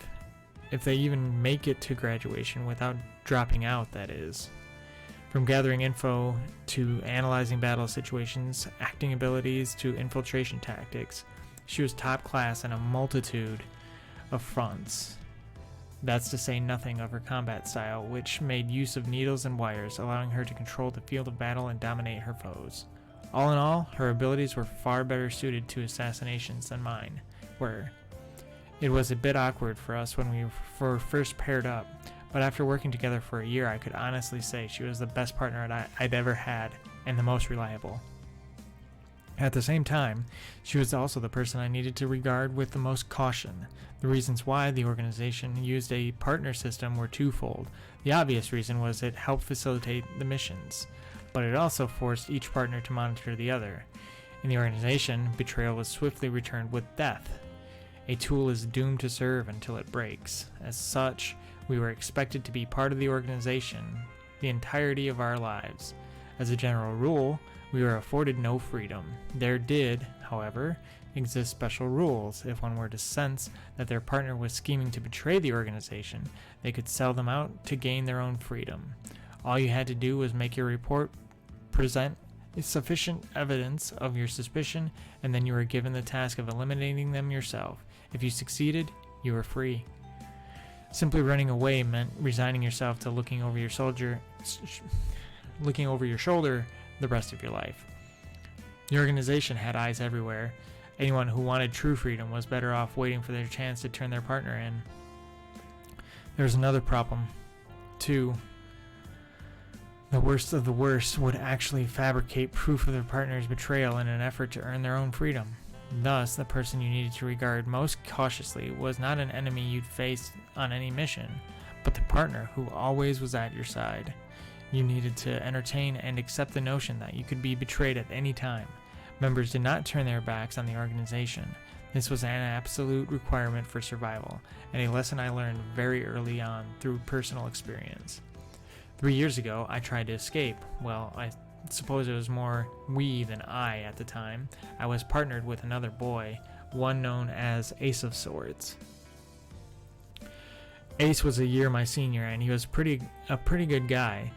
if they even make it to graduation without dropping out, that is. From gathering info to analyzing battle situations, acting abilities to infiltration tactics, she was top class in a multitude of fronts. That's to say nothing of her combat style, which made use of needles and wires, allowing her to control the field of battle and dominate her foes. All in all, her abilities were far better suited to assassinations than mine were. It was a bit awkward for us when we were first paired up, but after working together for a year, I could honestly say she was the best partner I'd ever had and the most reliable. At the same time, she was also the person I needed to regard with the most caution. The reasons why the organization used a partner system were twofold. The obvious reason was it helped facilitate the missions, but it also forced each partner to monitor the other. In the organization, betrayal was swiftly returned with death. A tool is doomed to serve until it breaks. As such, we were expected to be part of the organization the entirety of our lives. As a general rule, we were afforded no freedom. There did, however, exist special rules. If one were to sense that their partner was scheming to betray the organization, they could sell them out to gain their own freedom. All you had to do was make your report, present sufficient evidence of your suspicion, and then you were given the task of eliminating them yourself. If you succeeded, you were free. Simply running away meant resigning yourself to looking over your shoulder the rest of your life. The organization had eyes everywhere. Anyone who wanted true freedom was better off waiting for their chance to turn their partner in. There was another problem, too. The worst of the worst would actually fabricate proof of their partner's betrayal in an effort to earn their own freedom. Thus, the person you needed to regard most cautiously was not an enemy you'd face on any mission, but the partner who always was at your side. You needed to entertain and accept the notion that you could be betrayed at any time. Members did not turn their backs on the organization. This was an absolute requirement for survival, and a lesson I learned very early on through personal experience. 3 years ago, I tried to escape. Well, I suppose it was more we than I at the time. I was partnered with another boy, one known as Ace of Swords. Ace was a year my senior, and he was a pretty good guy.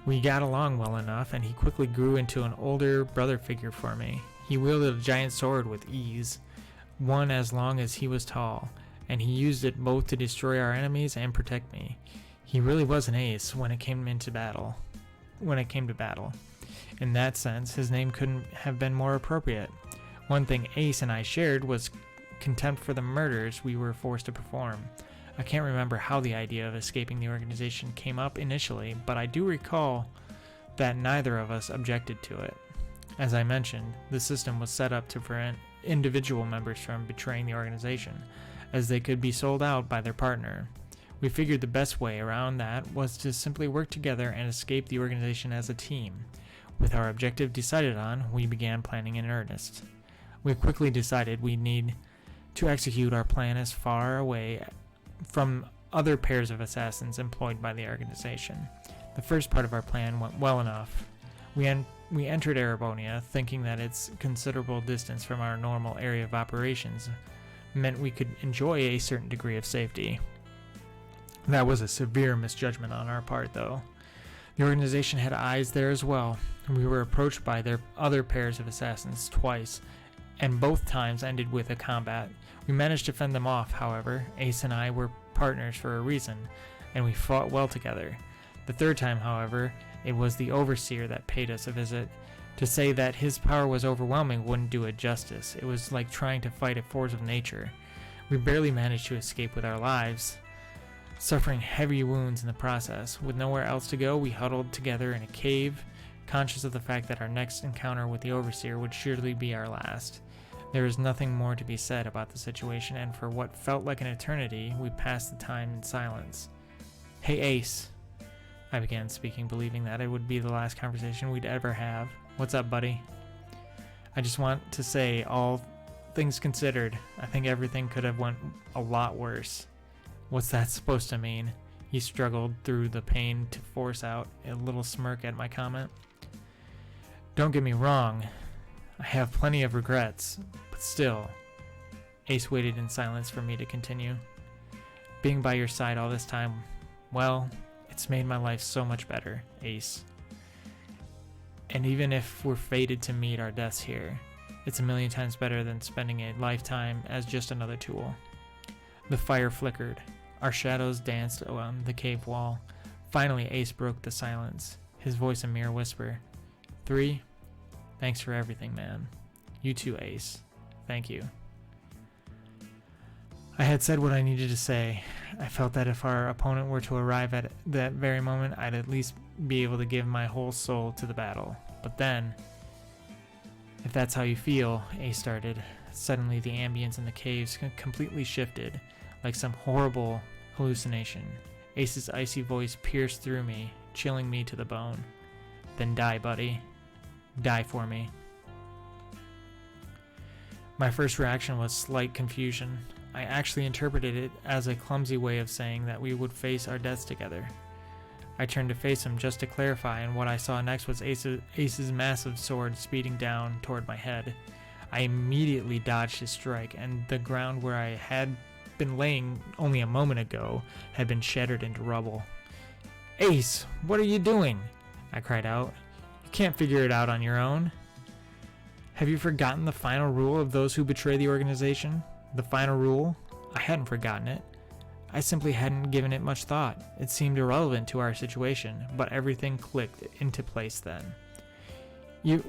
We got along well enough, and he quickly grew into an older brother figure for me. He wielded a giant sword with ease, one as long as he was tall, and he used it both to destroy our enemies and protect me. He really was an ace when it came to battle. In that sense, his name couldn't have been more appropriate. One thing Ace and I shared was contempt for the murders we were forced to perform. I can't remember how the idea of escaping the organization came up initially, but I do recall that neither of us objected to it. As I mentioned, the system was set up to prevent individual members from betraying the organization, as they could be sold out by their partner. We figured the best way around that was to simply work together and escape the organization as a team. With our objective decided on, we began planning in earnest. We quickly decided we'd need to execute our plan as far away from other pairs of assassins employed by the organization. The first part of our plan went well enough. We entered Erebonia, thinking that its considerable distance from our normal area of operations meant we could enjoy a certain degree of safety. That was a severe misjudgment on our part, though. The organization had eyes there as well. We were approached by their other pairs of assassins twice, and both times ended with a combat. We managed to fend them off, however. Ace and I were partners for a reason, and we fought well together. The third time, however, it was the Overseer that paid us a visit. To say that his power was overwhelming wouldn't do it justice. It was like trying to fight a force of nature. We barely managed to escape with our lives, suffering heavy wounds in the process. With nowhere else to go, we huddled together in a cave, conscious of the fact that our next encounter with the Overseer would surely be our last. There is nothing more to be said about the situation, and for what felt like an eternity, we passed the time in silence. "Hey, Ace," I began speaking, believing that it would be the last conversation we'd ever have. "What's up, buddy?" I just want to say, all things considered, I think everything could have went a lot worse. What's that supposed to mean? He struggled through the pain to force out a little smirk at my comment. Don't get me wrong, I have plenty of regrets, but still. Ace waited in silence for me to continue. Being by your side all this time, well, it's made my life so much better, Ace. And even if we're fated to meet our deaths here, it's a million times better than spending a lifetime as just another tool. The fire flickered. Our shadows danced on the cave wall. Finally, Ace broke the silence, his voice a mere whisper. 3, thanks for everything, man. You too, Ace. Thank you. I had said what I needed to say. I felt that if our opponent were to arrive at that very moment, I'd at least be able to give my whole soul to the battle. But then, if that's how you feel, Ace started. Suddenly, the ambience in the caves completely shifted, like some horrible hallucination. Ace's icy voice pierced through me, chilling me to the bone. Then die, buddy. Die for me. My first reaction was slight confusion. I actually interpreted it as a clumsy way of saying that we would face our deaths together. I turned to face him just to clarify, and what I saw next was Ace's massive sword speeding down toward my head. I immediately dodged his strike, and the ground where I had been laying only a moment ago had been shattered into rubble. Ace, what are you doing? I cried out. You can't figure it out on your own. Have you forgotten the final rule of those who betray the organization? The final rule? I hadn't forgotten it. I simply hadn't given it much thought. It seemed irrelevant to our situation, but everything clicked into place then.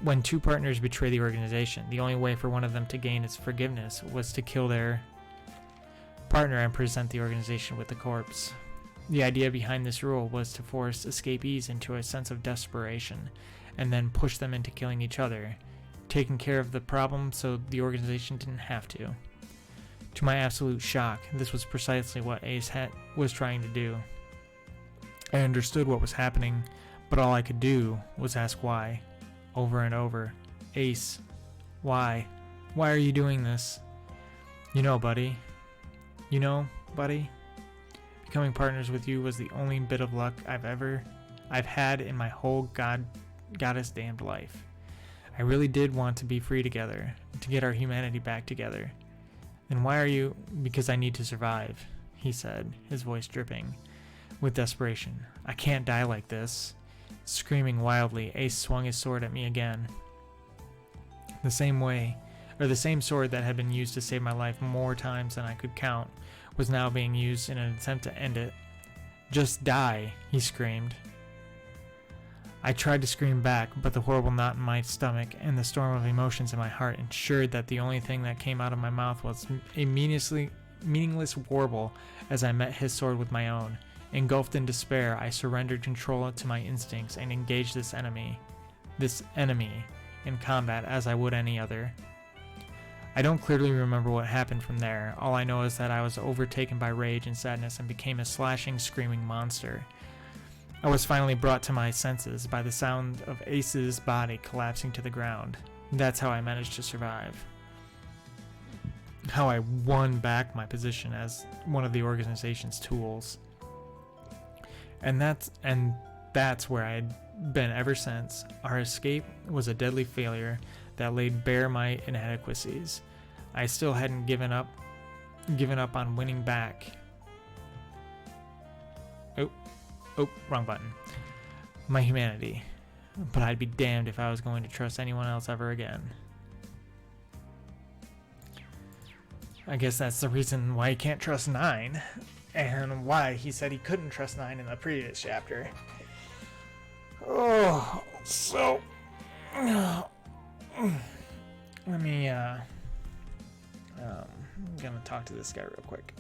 When two partners betray the organization, the only way for one of them to gain its forgiveness was to kill their partner and present the organization with the corpse. The idea behind this rule was to force escapees into a sense of desperation, and then push them into killing each other, taking care of the problem so the organization didn't have to. To my absolute shock, this was precisely what Ace was trying to do. I understood what was happening, but all I could do was ask why, over and over. Ace, why? Why are you doing this? You know, buddy. Becoming partners with you was the only bit of luck I've had in my whole goddess damned life. I really did want to be free together, to get our humanity back together. Then why are you? Because I need to survive, he said, his voice dripping with desperation. I can't die like this. Screaming wildly, Ace swung his sword at me again. The same sword that had been used to save my life more times than I could count was now being used in an attempt to end it. Just die, he screamed. I tried to scream back, but the horrible knot in my stomach and the storm of emotions in my heart ensured that the only thing that came out of my mouth was a meaningless warble as I met his sword with my own. Engulfed in despair, I surrendered control to my instincts and engaged this enemy, in combat as I would any other. I don't clearly remember what happened from there. All I know is that I was overtaken by rage and sadness and became a slashing, screaming monster. I was finally brought to my senses by the sound of Ace's body collapsing to the ground. That's how I managed to survive. How I won back my position as one of the organization's tools. And that's where I had been ever since. Our escape was a deadly failure that laid bare my inadequacies. I still hadn't given up on winning back. Oh, wrong button. My humanity. But I'd be damned if I was going to trust anyone else ever again. I guess that's the reason why he can't trust 9. And why he said he couldn't trust 9 in the previous chapter. Oh, so... Let me, I'm gonna talk to this guy real quick.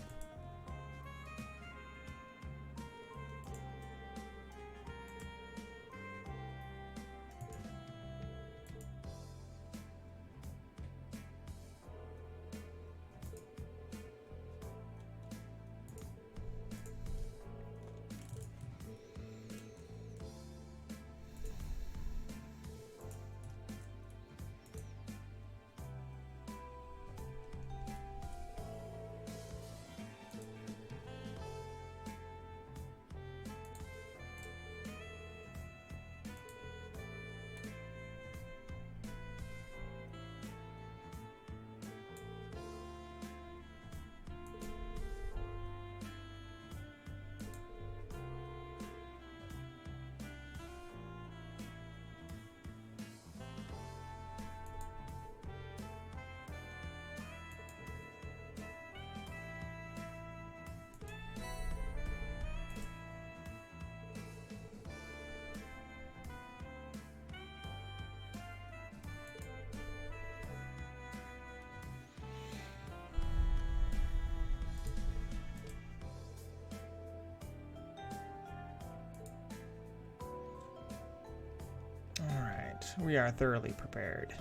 we are thoroughly prepared.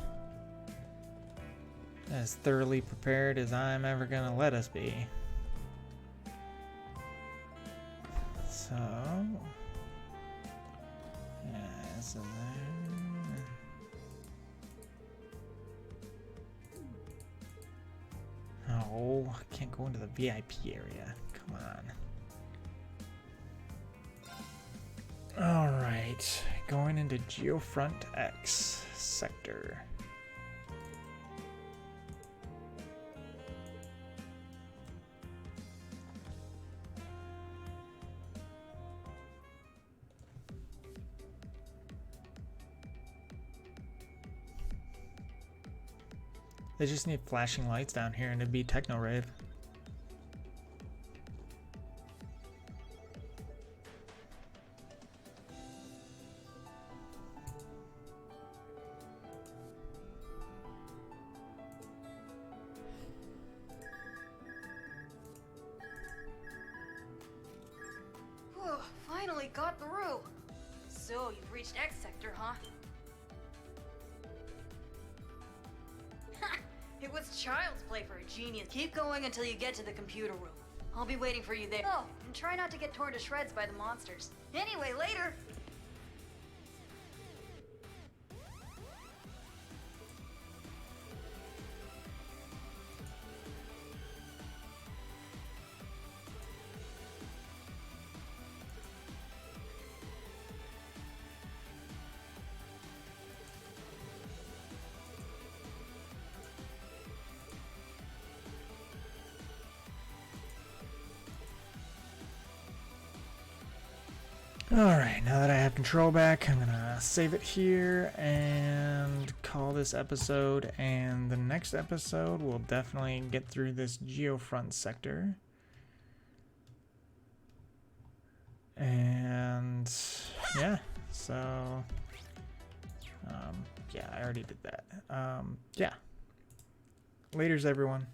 As thoroughly prepared as I'm ever gonna let us be. So, yeah, so there. Oh, I can't go into the VIP area. Come on. Alright, going into Geofront X sector. They just need flashing lights down here and it'd be techno rave. Whew, finally got through. So, you've reached X sector, huh? It was child's play for a genius. Keep going until you get to the computer room. I'll be waiting for you there. Oh, and try not to get torn to shreds by the monsters. Anyway, later! Alright, now that I have control back, I'm gonna save it here and call this episode, and the next episode we'll definitely get through this Geofront sector. And yeah, so yeah, I already did that. Yeah. Laters, everyone.